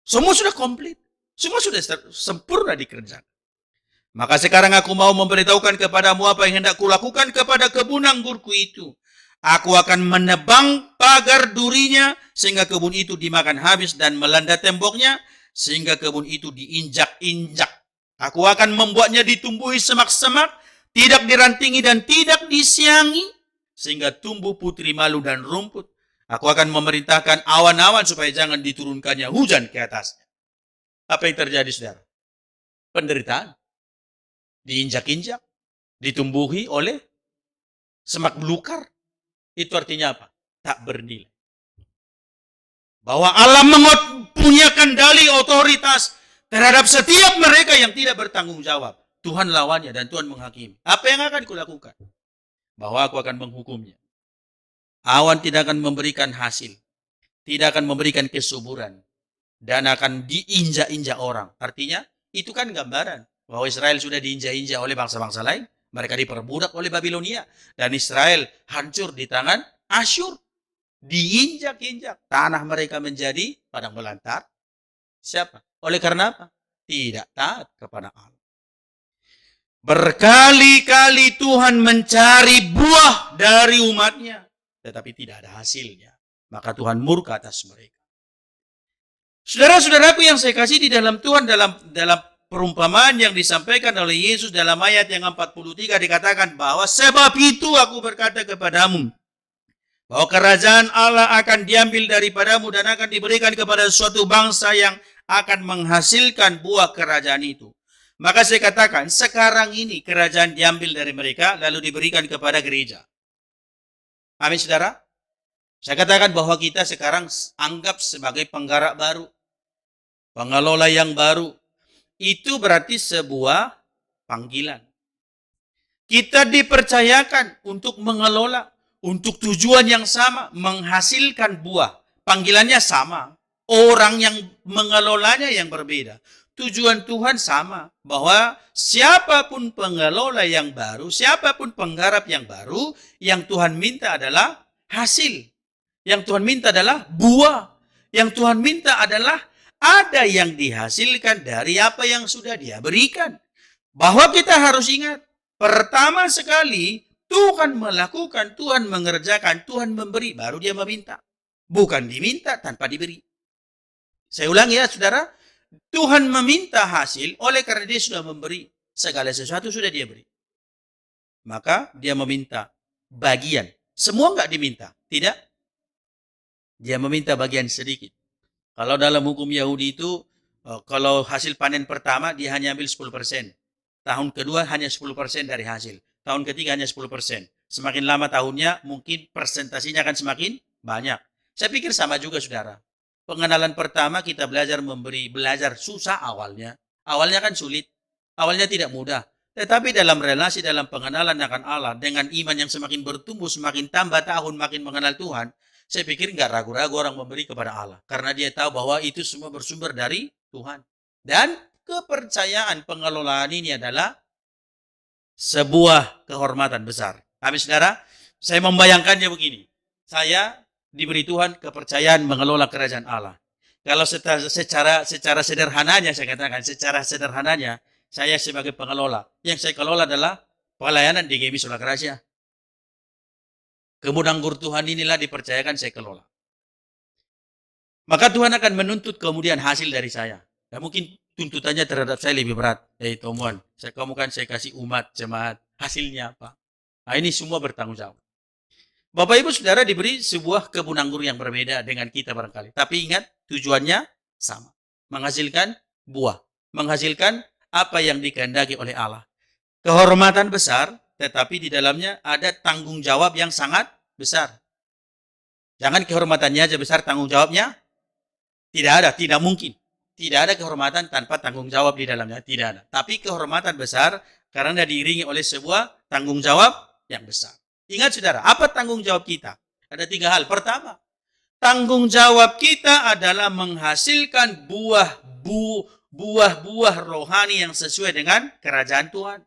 Semua sudah komplit. Semua sudah sempurna dikerjakan. Maka sekarang aku mau memberitahukan kepadamu apa yang hendak kulakukan kepada kebun anggurku itu. Aku akan menebang pagar durinya sehingga kebun itu dimakan habis dan melanda temboknya sehingga kebun itu diinjak-injak. Aku akan membuatnya ditumbuhi semak-semak, tidak dirantingi dan tidak disiangi, sehingga tumbuh putri malu dan rumput. Aku akan memerintahkan awan-awan supaya jangan diturunkannya hujan ke atasnya. Apa yang terjadi, saudara? Penderitaan. Diinjak-injak, ditumbuhi oleh semak belukar. Itu artinya apa? Tak bernilai. Bahwa Allah mempunyai kendali otoritas terhadap setiap mereka yang tidak bertanggung jawab. Tuhan lawannya dan Tuhan menghakimi. Apa yang akan kulakukan? Bahwa aku akan menghukumnya. Awan tidak akan memberikan hasil. Tidak akan memberikan kesuburan. dan akan diinjak-injak orang. Artinya, itu kan gambaran bahwa Israel sudah diinjak-injak oleh bangsa-bangsa lain. Mereka diperbudak oleh Babilonia. Dan Israel hancur di tangan Asyur. Diinjak-injak. Tanah mereka menjadi padang belantara. Siapa? Oleh karena apa? Tidak taat kepada Allah. Berkali-kali Tuhan mencari buah dari umatnya. Tetapi tidak ada hasilnya. Maka Tuhan murka atas mereka. Saudara-saudaraku yang saya kasih di dalam Tuhan, dalam perumpamaan yang disampaikan oleh Yesus dalam ayat yang 43 dikatakan bahwa sebab itu aku berkata kepadamu bahwa kerajaan Allah akan diambil daripadamu dan akan diberikan kepada suatu bangsa yang akan menghasilkan buah kerajaan itu. Maka saya katakan sekarang ini kerajaan diambil dari mereka lalu diberikan kepada gereja. Amin saudara. Saya katakan bahwa kita sekarang anggap sebagai penggarap baru. Pengelola yang baru. Itu berarti sebuah panggilan. Kita dipercayakan untuk mengelola. Untuk tujuan yang sama. Menghasilkan buah. Panggilannya sama. Orang yang mengelolanya yang berbeda. Tujuan Tuhan sama. Bahwa siapapun pengelola yang baru. Siapapun penggarap yang baru. Yang Tuhan minta adalah hasil. Yang Tuhan minta adalah buah. Yang Tuhan minta adalah ada yang dihasilkan dari apa yang sudah Dia berikan. Bahwa kita harus ingat, pertama sekali Tuhan melakukan, Tuhan mengerjakan, Tuhan memberi, baru Dia meminta. Bukan diminta tanpa diberi. Saya ulangi ya saudara, Tuhan meminta hasil oleh karena Dia sudah memberi. Segala sesuatu sudah Dia beri. Maka Dia meminta bagian. Semua enggak diminta, tidak. Dia meminta bagian sedikit. Kalau dalam hukum Yahudi itu, kalau hasil panen pertama, dia hanya ambil 10%. Tahun kedua hanya 10% dari hasil. Tahun ketiga hanya 10%. Semakin lama tahunnya, mungkin persentasinya akan semakin banyak. Saya pikir sama juga, saudara. Pengenalan pertama kita belajar memberi, belajar susah awalnya. Awalnya kan sulit. Awalnya tidak mudah. Tetapi dalam relasi, dalam pengenalan akan Allah, dengan iman yang semakin bertumbuh, semakin tambah tahun, makin mengenal Tuhan, saya pikir nggak ragu-ragu orang memberi kepada Allah. Karena dia tahu bahwa itu semua bersumber dari Tuhan. Dan kepercayaan pengelolaan ini adalah sebuah kehormatan besar. Amin saudara, saya membayangkannya begini. Saya diberi Tuhan kepercayaan mengelola kerajaan Allah. Kalau secara sederhananya, saya katakan, secara sederhananya, saya sebagai pengelola. Yang saya kelola adalah pelayanan di GMI Sola Gracia. Kebun anggur Tuhan inilah dipercayakan saya kelola. Maka Tuhan akan menuntut kemudian hasil dari saya. Dan mungkin tuntutannya terhadap saya lebih berat. Tuhan, kamu kan saya kasih umat, jemaat. Hasilnya apa? Nah, ini semua bertanggung jawab. Bapak Ibu Saudara diberi sebuah kebun anggur yang berbeda dengan kita barangkali. Tapi ingat, tujuannya sama. Menghasilkan buah. Menghasilkan apa yang dikehendaki oleh Allah. Kehormatan besar. Tetapi di dalamnya ada tanggung jawab yang sangat besar. Jangan kehormatannya aja besar, tanggung jawabnya tidak ada, tidak mungkin. Tidak ada kehormatan tanpa tanggung jawab di dalamnya, tidak ada. Tapi kehormatan besar karena diiringi oleh sebuah tanggung jawab yang besar. Ingat saudara, apa tanggung jawab kita? Ada 3 hal. Pertama, tanggung jawab kita adalah menghasilkan buah-buah rohani yang sesuai dengan kerajaan Tuhan.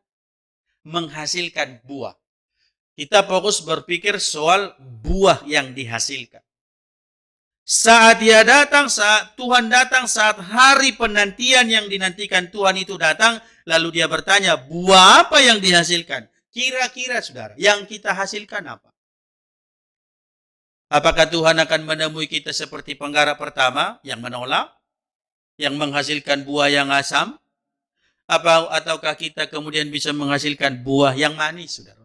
Menghasilkan buah. Kita fokus berpikir soal buah yang dihasilkan. Saat Dia datang, saat Tuhan datang, saat hari penantian yang dinantikan Tuhan itu datang, lalu Dia bertanya, buah apa yang dihasilkan? Kira-kira saudara, yang kita hasilkan apa? Apakah Tuhan akan menemui kita seperti penggarap pertama yang menolak, yang menghasilkan buah yang asam? Ataukah kita kemudian bisa menghasilkan buah yang manis, saudara?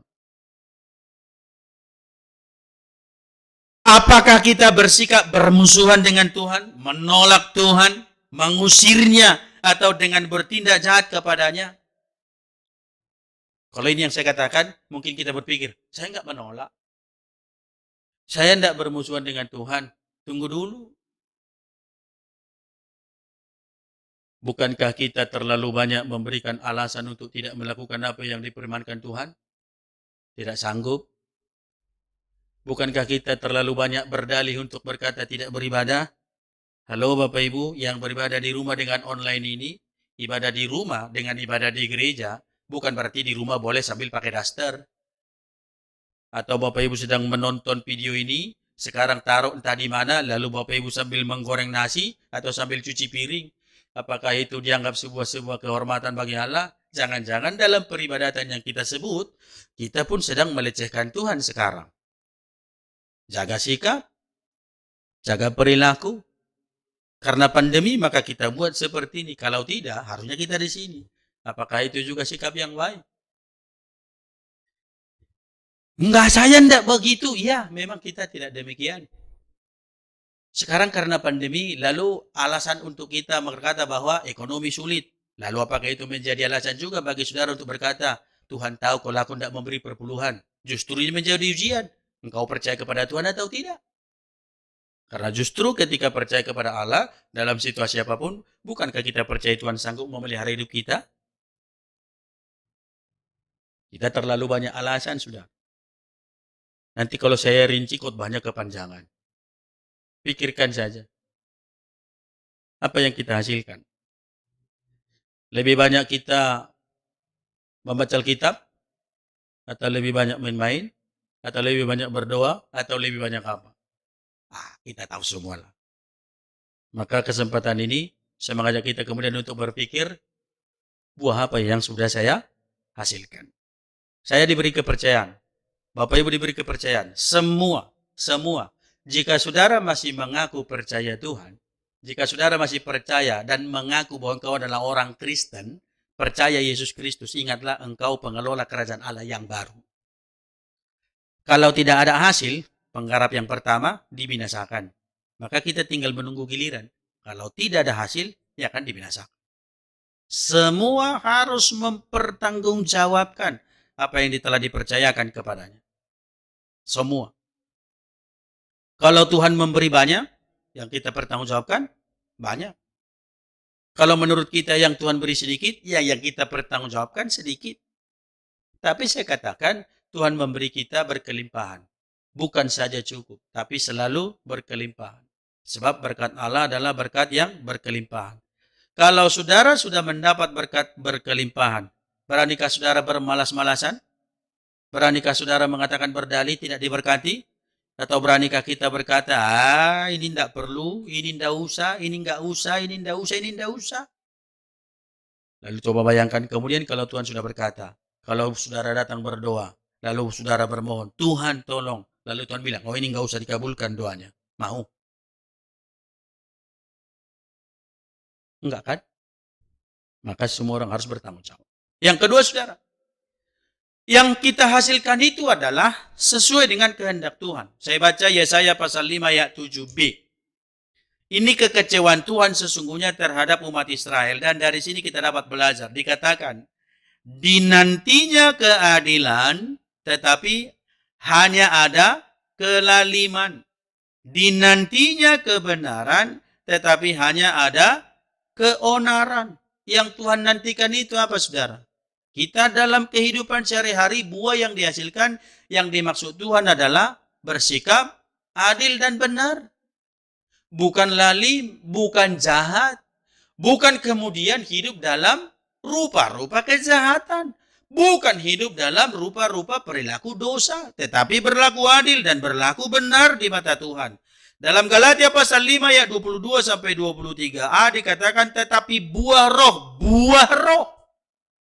Apakah kita bersikap bermusuhan dengan Tuhan, menolak Tuhan, mengusirnya, atau dengan bertindak jahat kepadanya? Kalau ini yang saya katakan, mungkin kita berpikir, saya enggak menolak. Saya enggak bermusuhan dengan Tuhan. Tunggu dulu. Bukankah kita terlalu banyak memberikan alasan untuk tidak melakukan apa yang difirmankan Tuhan? Tidak sanggup. Bukankah kita terlalu banyak berdalih untuk berkata tidak beribadah? Halo Bapak Ibu yang beribadah di rumah dengan online ini, ibadah di rumah dengan ibadah di gereja, bukan berarti di rumah boleh sambil pakai daster. Atau Bapak Ibu sedang menonton video ini, sekarang taruh entah di mana, lalu Bapak Ibu sambil menggoreng nasi atau sambil cuci piring. Apakah itu dianggap sebuah kehormatan bagi Allah? Jangan-jangan dalam peribadatan yang kita sebut, kita pun sedang melecehkan Tuhan sekarang. Jaga sikap, jaga perilaku. Karena pandemi maka kita buat seperti ini. Kalau tidak, harusnya kita di sini. Apakah itu juga sikap yang baik? Enggak, saya enggak begitu. Ya, memang kita tidak demikian. Sekarang karena pandemi, lalu alasan untuk kita berkata bahwa ekonomi sulit. Lalu apakah itu menjadi alasan juga bagi saudara untuk berkata, Tuhan tahu kalau aku tidak memberi perpuluhan. Justru ini menjadi ujian. Engkau percaya kepada Tuhan atau tidak? Karena justru ketika percaya kepada Allah, dalam situasi apapun, bukankah kita percaya Tuhan sanggup memelihara hidup kita? Kita terlalu banyak alasan sudah. Nanti kalau saya rinci khotbahnya kepanjangan. Pikirkan saja. Apa yang kita hasilkan? Lebih banyak kita membaca Alkitab? Atau lebih banyak main-main? Atau lebih banyak berdoa? Atau lebih banyak apa? Kita tahu semua lah. Maka kesempatan ini, saya mengajak kita kemudian untuk berpikir, buah apa yang sudah saya hasilkan. Saya diberi kepercayaan. Bapak Ibu diberi kepercayaan. Semua. Jika saudara masih mengaku percaya Tuhan, jika saudara masih percaya dan mengaku bahwa engkau adalah orang Kristen, percaya Yesus Kristus, ingatlah engkau pengelola kerajaan Allah yang baru. Kalau tidak ada hasil, penggarap yang pertama dibinasakan. Maka kita tinggal menunggu giliran. Kalau tidak ada hasil, ya akan dibinasakan. Semua harus mempertanggungjawabkan apa yang telah dipercayakan kepadanya. Semua. Kalau Tuhan memberi banyak, yang kita pertanggungjawabkan banyak. Kalau menurut kita yang Tuhan beri sedikit, ya yang kita pertanggungjawabkan sedikit. Tapi saya katakan, Tuhan memberi kita berkelimpahan. Bukan saja cukup, tapi selalu berkelimpahan. Sebab berkat Allah adalah berkat yang berkelimpahan. Kalau saudara sudah mendapat berkat berkelimpahan, beranikah saudara bermalas-malasan? Beranikah saudara mengatakan berdalih tidak diberkati? Atau beranikah kita berkata, ini tidak perlu, ini tidak usah, ini enggak usah, ini tidak usah, ini tidak usah. Lalu coba bayangkan kemudian kalau Tuhan sudah berkata, kalau saudara datang berdoa, lalu saudara bermohon, Tuhan tolong. Lalu Tuhan bilang, oh ini enggak usah dikabulkan doanya. Mau? Enggak kan? Maka semua orang harus bertanggung jawab. Yang kedua saudara, yang kita hasilkan itu adalah sesuai dengan kehendak Tuhan. Saya baca Yesaya pasal 5 ayat 7b. Ini kekecewaan Tuhan sesungguhnya terhadap umat Israel. Dan dari sini kita dapat belajar. Dikatakan, dinantinya keadilan, tetapi hanya ada kelaliman. Dinantinya kebenaran, tetapi hanya ada keonaran. Yang Tuhan nantikan itu apa saudara? Kita dalam kehidupan sehari-hari, buah yang dihasilkan, yang dimaksud Tuhan adalah bersikap adil dan benar. Bukan lalim, bukan jahat. Bukan kemudian hidup dalam rupa-rupa kejahatan. Bukan hidup dalam rupa-rupa perilaku dosa. Tetapi berlaku adil dan berlaku benar di mata Tuhan. Dalam Galatia pasal 5 ayat 22 sampai 23a dikatakan tetapi buah roh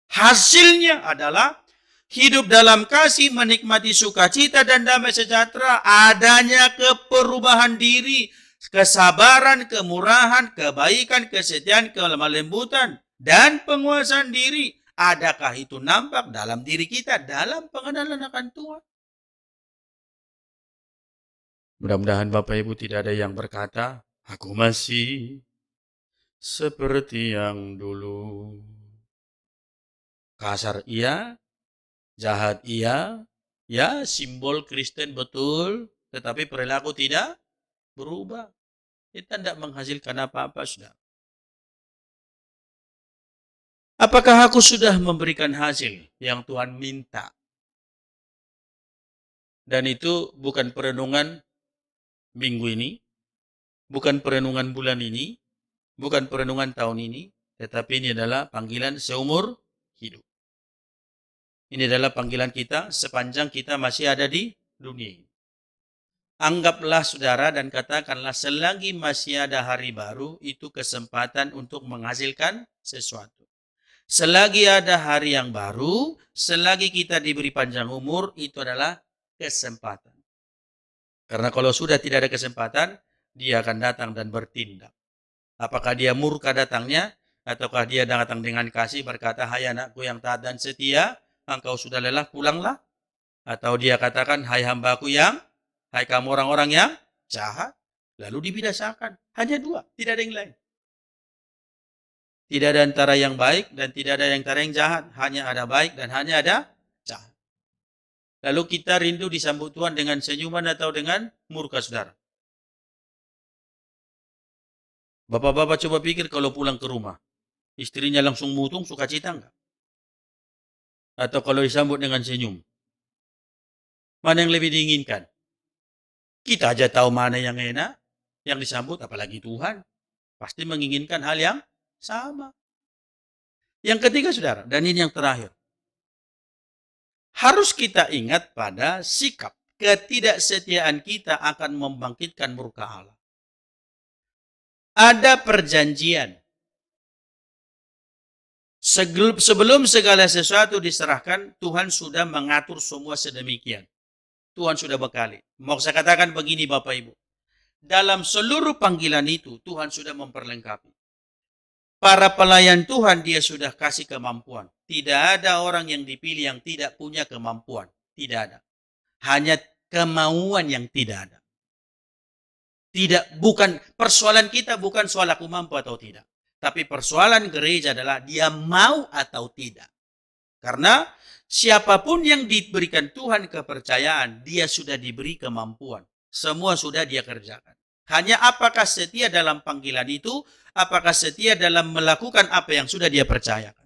hasilnya adalah hidup dalam kasih, menikmati sukacita dan damai sejahtera, adanya keperubahan diri, kesabaran, kemurahan, kebaikan, kesetiaan, kelemah lembutan dan penguasaan diri. Adakah itu nampak dalam diri kita dalam pengenalan akan Tuhan? Mudah-mudahan Bapak Ibu tidak ada yang berkata, aku masih seperti yang dulu. Kasar iya, jahat iya, ya simbol Kristen betul, tetapi perilaku tidak berubah. Kita tidak menghasilkan apa-apa sudah. Apakah aku sudah memberikan hasil yang Tuhan minta? Dan itu bukan perenungan minggu ini, bukan perenungan bulan ini, bukan perenungan tahun ini, tetapi ini adalah panggilan seumur hidup. Ini adalah panggilan kita sepanjang kita masih ada di dunia ini. Anggaplah saudara dan katakanlah selagi masih ada hari baru, itu kesempatan untuk menghasilkan sesuatu. Selagi ada hari yang baru, selagi kita diberi panjang umur, itu adalah kesempatan. Karena kalau sudah tidak ada kesempatan, dia akan datang dan bertindak. Apakah dia murka datangnya, ataukah dia datang dengan kasih berkata, hai anakku yang taat dan setia, engkau sudah lelah, pulanglah. Atau dia katakan, hai hambaku yang, hai kamu orang-orang yang jahat, lalu dibinasakan. Hanya dua, tidak ada yang lain. Tidak ada antara yang baik dan tidak ada antara yang jahat. Hanya ada baik dan hanya ada jahat. Lalu kita rindu disambut Tuhan dengan senyuman atau dengan murka saudara. Bapak-bapak coba pikir kalau pulang ke rumah, istrinya langsung mutung, sukacita enggak? Atau kalau disambut dengan senyum? Mana yang lebih diinginkan? Kita aja tahu mana yang enak, yang disambut, apalagi Tuhan. Pasti menginginkan hal yang sama. Yang ketiga saudara, dan ini yang terakhir. Harus kita ingat pada sikap ketidaksetiaan kita akan membangkitkan murka Allah. Ada perjanjian. Sebelum segala sesuatu diserahkan, Tuhan sudah mengatur semua sedemikian. Tuhan sudah bekali. Mau saya katakan begini Bapak Ibu. Dalam seluruh panggilan itu, Tuhan sudah memperlengkapi. Para pelayan Tuhan dia sudah kasih kemampuan. Tidak ada orang yang dipilih yang tidak punya kemampuan. Tidak ada. Hanya kemauan yang tidak ada. Bukan persoalan kita bukan soal aku mampu atau tidak. Tapi persoalan gereja adalah dia mau atau tidak. Karena siapapun yang diberikan Tuhan kepercayaan, dia sudah diberi kemampuan. Semua sudah dia kerjakan. Hanya apakah setia dalam panggilan itu, apakah setia dalam melakukan apa yang sudah dia percayakan.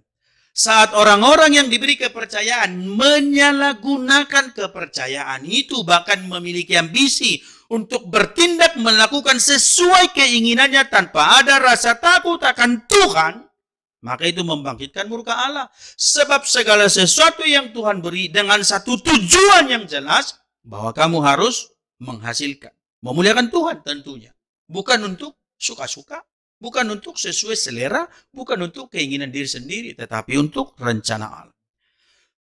Saat orang-orang yang diberi kepercayaan menyalahgunakan kepercayaan itu, bahkan memiliki ambisi untuk bertindak melakukan sesuai keinginannya tanpa ada rasa takut akan Tuhan, maka itu membangkitkan murka Allah. Sebab segala sesuatu yang Tuhan beri dengan satu tujuan yang jelas, bahwa kamu harus menghasilkan. Memuliakan Tuhan tentunya. Bukan untuk suka-suka, bukan untuk sesuai selera, bukan untuk keinginan diri sendiri, tetapi untuk rencana Allah.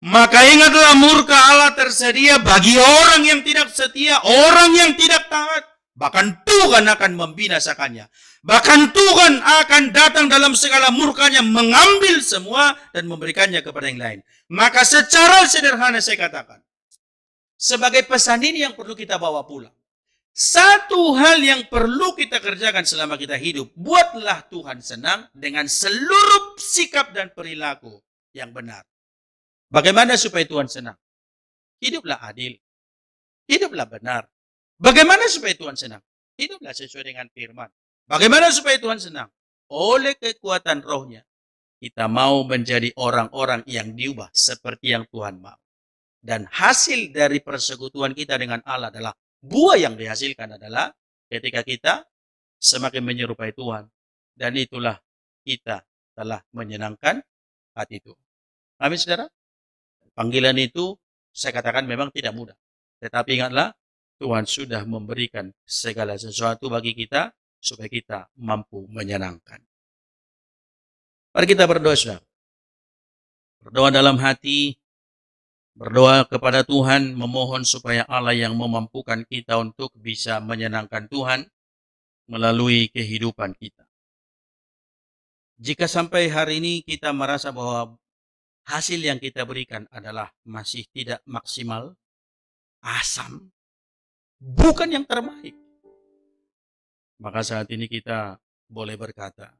Maka ingatlah murka Allah tersedia bagi orang yang tidak setia, orang yang tidak taat. Bahkan Tuhan akan membinasakannya. Bahkan Tuhan akan datang dalam segala murkanya, mengambil semua dan memberikannya kepada yang lain. Maka secara sederhana saya katakan, sebagai pesan ini yang perlu kita bawa pulang. Satu hal yang perlu kita kerjakan selama kita hidup, buatlah Tuhan senang dengan seluruh sikap dan perilaku yang benar. Bagaimana supaya Tuhan senang? Hiduplah adil. Hiduplah benar. Bagaimana supaya Tuhan senang? Hiduplah sesuai dengan firman. Bagaimana supaya Tuhan senang? Oleh kekuatan rohnya, kita mau menjadi orang-orang yang diubah seperti yang Tuhan mau. Dan hasil dari persekutuan kita dengan Allah adalah buah yang dihasilkan adalah ketika kita semakin menyerupai Tuhan. Dan itulah kita telah menyenangkan hati Tuhan. Amin saudara. Panggilan itu saya katakan memang tidak mudah. Tetapi ingatlah Tuhan sudah memberikan segala sesuatu bagi kita supaya kita mampu menyenangkan. Mari kita berdoa saudara. Berdoa dalam hati. Berdoa kepada Tuhan, memohon supaya Allah yang memampukan kita untuk bisa menyenangkan Tuhan melalui kehidupan kita. Jika sampai hari ini kita merasa bahwa hasil yang kita berikan adalah masih tidak maksimal, asam, bukan yang terbaik, maka saat ini kita boleh berkata,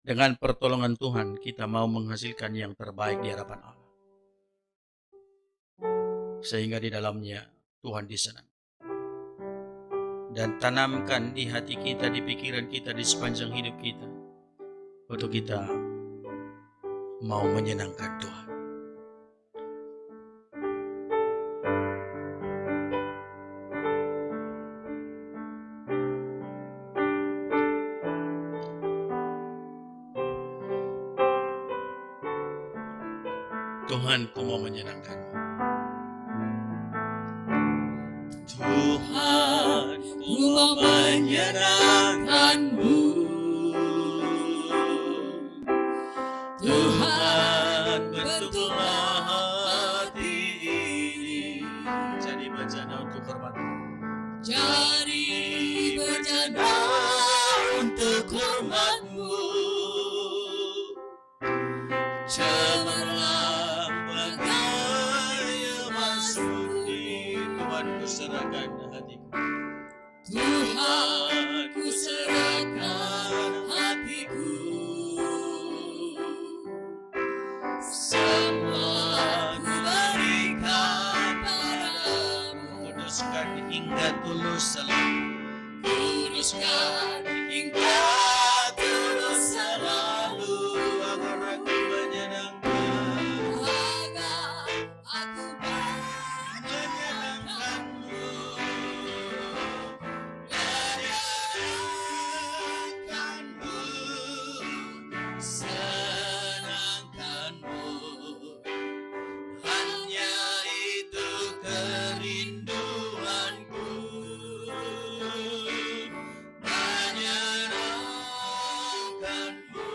dengan pertolongan Tuhan kita mau menghasilkan yang terbaik di hadapan Allah. Sehingga di dalamnya Tuhan disenang. Dan tanamkan di hati kita, di pikiran kita, di sepanjang hidup kita, untuk kita mau menyenangkan Tuhan. Tuhan, ku mau menyenangkanmu. Tuhan, ku mau menyenangkanmu. Tuhan, bentuklah hati ini jadi bejana untuk hormat-Mu. Jadi bejana untuk hormat-Mu. Cemerlang bagai emas murni. Tuhan, ku serahkan hatiku. Tuhan, ku serahkan hatiku. Semua ku berikan padamu. Kuduskan hingga tulus selalu. Kuduskan hingga tulus selalu. Agar aku menyenangkan. Agar aku menyenangkanmu. Menyenangkanmu. Senangkanmu. Hanya itu kerinduanku. Menyenangkanmu.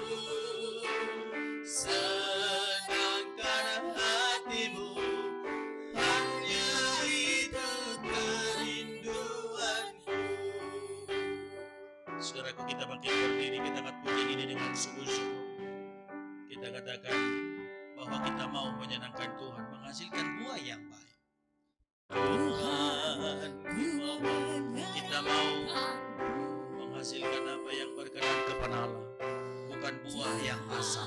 Senangkan hatimu. Hanya itu kerinduanku. Saudaraku, kita bangkit berdiri, kita akan puji ini dengan sungguh-sungguh. Kita katakan bahwa kita mau menyenangkan Tuhan, menghasilkan buah yang baik. Tuhan, kita mau menghasilkan apa yang berkenan kepada Allah, bukan buah yang asam.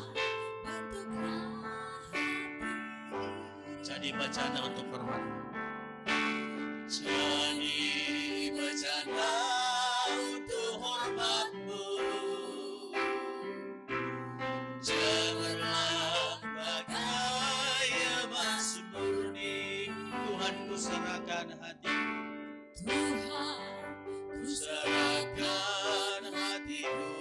Jadi bejana untuk hormat-Mu. Jadi bejana untuk hormat-Mu. Cemerlang bagai emas murni. Tuhan, ku serahkan hati. Tuhan, ku serahkan hatiku.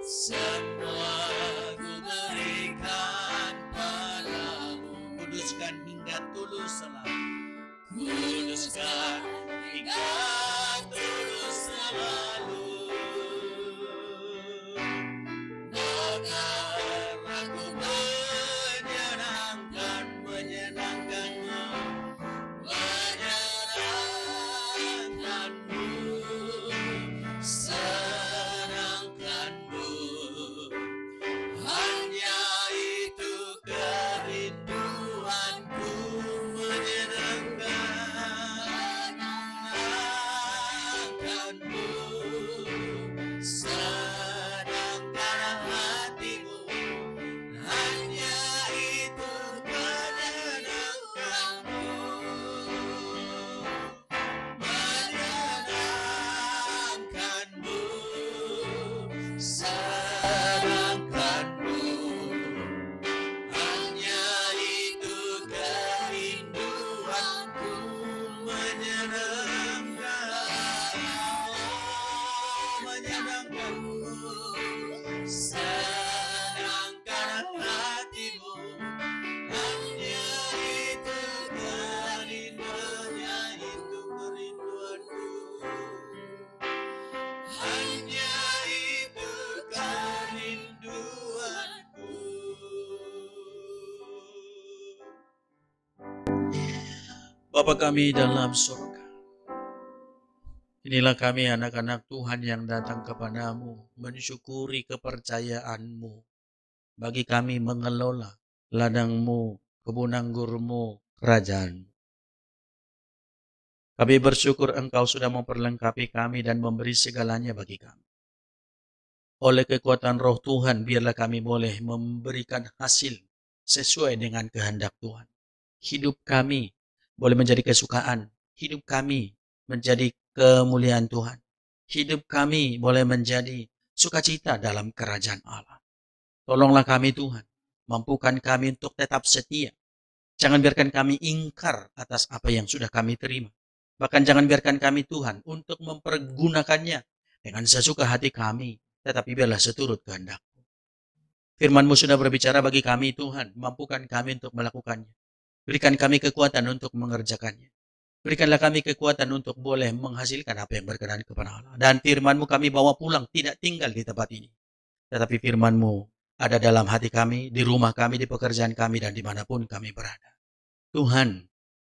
Semua ku berikan padamu. Kuduskan hingga tulus selalu. Kuduskan hingga tulus selalu. Agar aku menyenangkanmu. Menyenangkanmu. Senangkanmu. Hanya itu kerinduanku. Menyenangkanmu. Senangkan hatimu. Hanya itu menyenangkanmu. Menyenangkanmu. Senangkanmu. Hanya itu kerinduanku. Menyenangkanmu. Senangkan hatimu. Hanya itu kerinduannya, itu kerinduanku. Hanya itu kerinduanku. Bapa kami dalam surga, inilah kami anak-anak Tuhan yang datang kepadamu, mensyukuri kepercayaan-Mu bagi kami mengelola ladang-Mu, kebun anggur-Mu, kerajaan. Kami bersyukur Engkau sudah memperlengkapi kami dan memberi segalanya bagi kami. Oleh kekuatan Roh Tuhan, biarlah kami boleh memberikan hasil sesuai dengan kehendak Tuhan. Hidup kami boleh menjadi kesukaan. Hidup kami menjadi kemuliaan Tuhan. Hidup kami boleh menjadi sukacita dalam kerajaan Allah. Tolonglah kami Tuhan. Mampukan kami untuk tetap setia. Jangan biarkan kami ingkar atas apa yang sudah kami terima. Bahkan jangan biarkan kami Tuhan untuk mempergunakannya dengan sesuka hati kami. Tetapi biarlah seturut kehendak. Firman-Mu sudah berbicara bagi kami, Tuhan. Mampukan kami untuk melakukannya. Berikan kami kekuatan untuk mengerjakannya. Berikanlah kami kekuatan untuk boleh menghasilkan apa yang berkenan kepada Allah. Dan firman-Mu kami bawa pulang, tidak tinggal di tempat ini. Tetapi firman-Mu ada dalam hati kami, di rumah kami, di pekerjaan kami, dan dimanapun kami berada. Tuhan,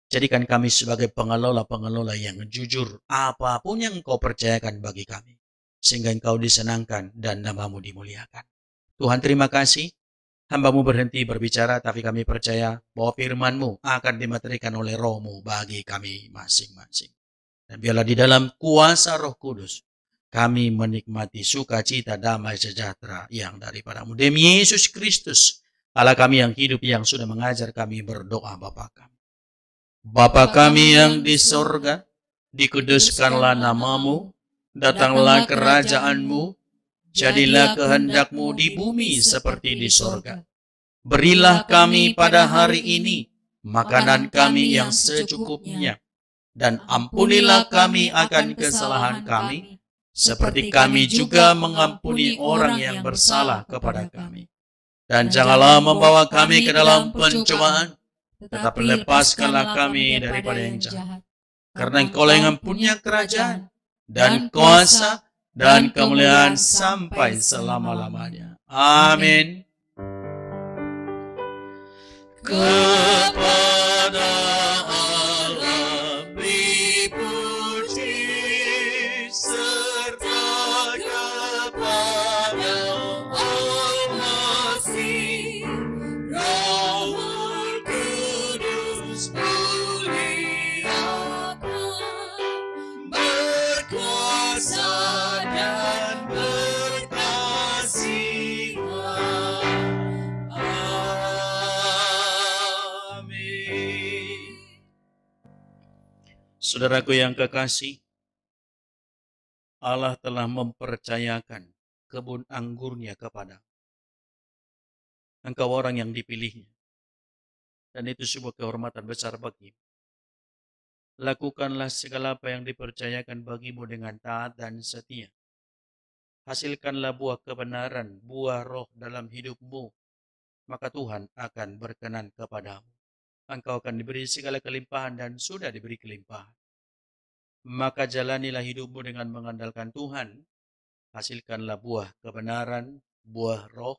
jadikan kami sebagai pengelola-pengelola yang jujur, apapun yang Engkau percayakan bagi kami. Sehingga Engkau disenangkan dan nama-Mu dimuliakan. Tuhan, terima kasih. Hamba-Mu berhenti berbicara, tapi kami percaya bahwa firman-Mu akan dimaterikan oleh Roh-Mu bagi kami masing-masing. Dan biarlah di dalam kuasa Roh Kudus, kami menikmati sukacita, damai, sejahtera yang daripada-Mu. Demi Yesus Kristus, Allah kami yang hidup, yang sudah mengajar kami berdoa Bapa kami. Bapa kami yang di sorga, dikuduskanlah nama-Mu, datanglah kerajaan-Mu, jadilah kehendak-Mu di bumi seperti di sorga. Berilah kami pada hari ini makanan kami yang secukupnya, dan ampunilah kami akan kesalahan kami, seperti kami juga mengampuni orang yang bersalah kepada kami. Dan janganlah membawa kami ke dalam pencobaan, tetapi lepaskanlah kami daripada yang jahat. Karena Engkau yang mempunyai kerajaan, dan kuasa, dan kemuliaan sampai selama-lamanya. Amin. Kepada Allah beri puji, serta kepada Al-Masih, Rohul Kudus muliakan, berkuasa dan berkasihan. Amin. Saudaraku yang kekasih, Allah telah mempercayakan kebun anggurnya kepada engkau, orang yang dipilihnya. Dan itu sebuah kehormatan besar bagimu. Lakukanlah segala apa yang dipercayakan bagimu dengan taat dan setia. Hasilkanlah buah kebenaran, buah roh dalam hidupmu. Maka Tuhan akan berkenan kepadamu. Engkau akan diberi segala kelimpahan dan sudah diberi kelimpahan. Maka jalanilah hidupmu dengan mengandalkan Tuhan. Hasilkanlah buah kebenaran, buah roh,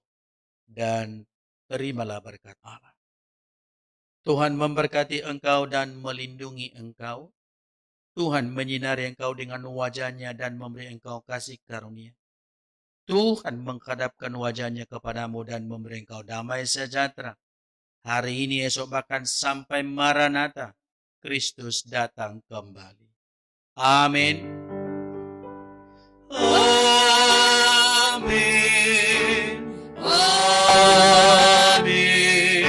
dan terimalah berkat Allah. Tuhan memberkati engkau dan melindungi engkau. Tuhan menyinari engkau dengan wajah-Nya dan memberi engkau kasih karunia. Tuhan menghadapkan wajah-Nya kepadamu dan memberi engkau damai sejahtera. Hari ini, esok, bahkan sampai Maranatha, Kristus datang kembali. Amin. Amin. Amin.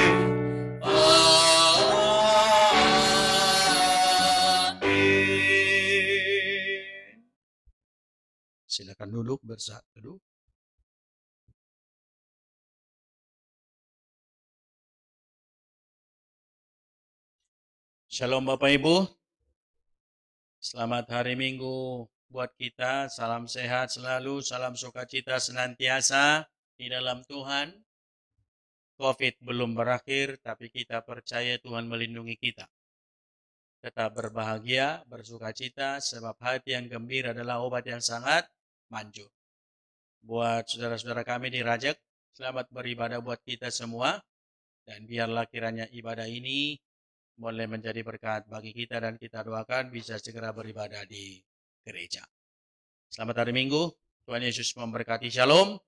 Amin. Silakan duduk, bersaat duduk. Shalom Bapak Ibu. Selamat hari Minggu buat kita. Salam sehat selalu, salam sukacita senantiasa di dalam Tuhan. COVID belum berakhir, tapi kita percaya Tuhan melindungi kita. Tetap berbahagia, bersukacita, sebab hati yang gembira adalah obat yang sangat manjur. Buat saudara-saudara kami di Rajak, selamat beribadah buat kita semua. Dan biarlah kiranya ibadah ini boleh menjadi berkat bagi kita, dan kita doakan bisa segera beribadah di gereja. Selamat hari Minggu. Tuhan Yesus memberkati. Shalom.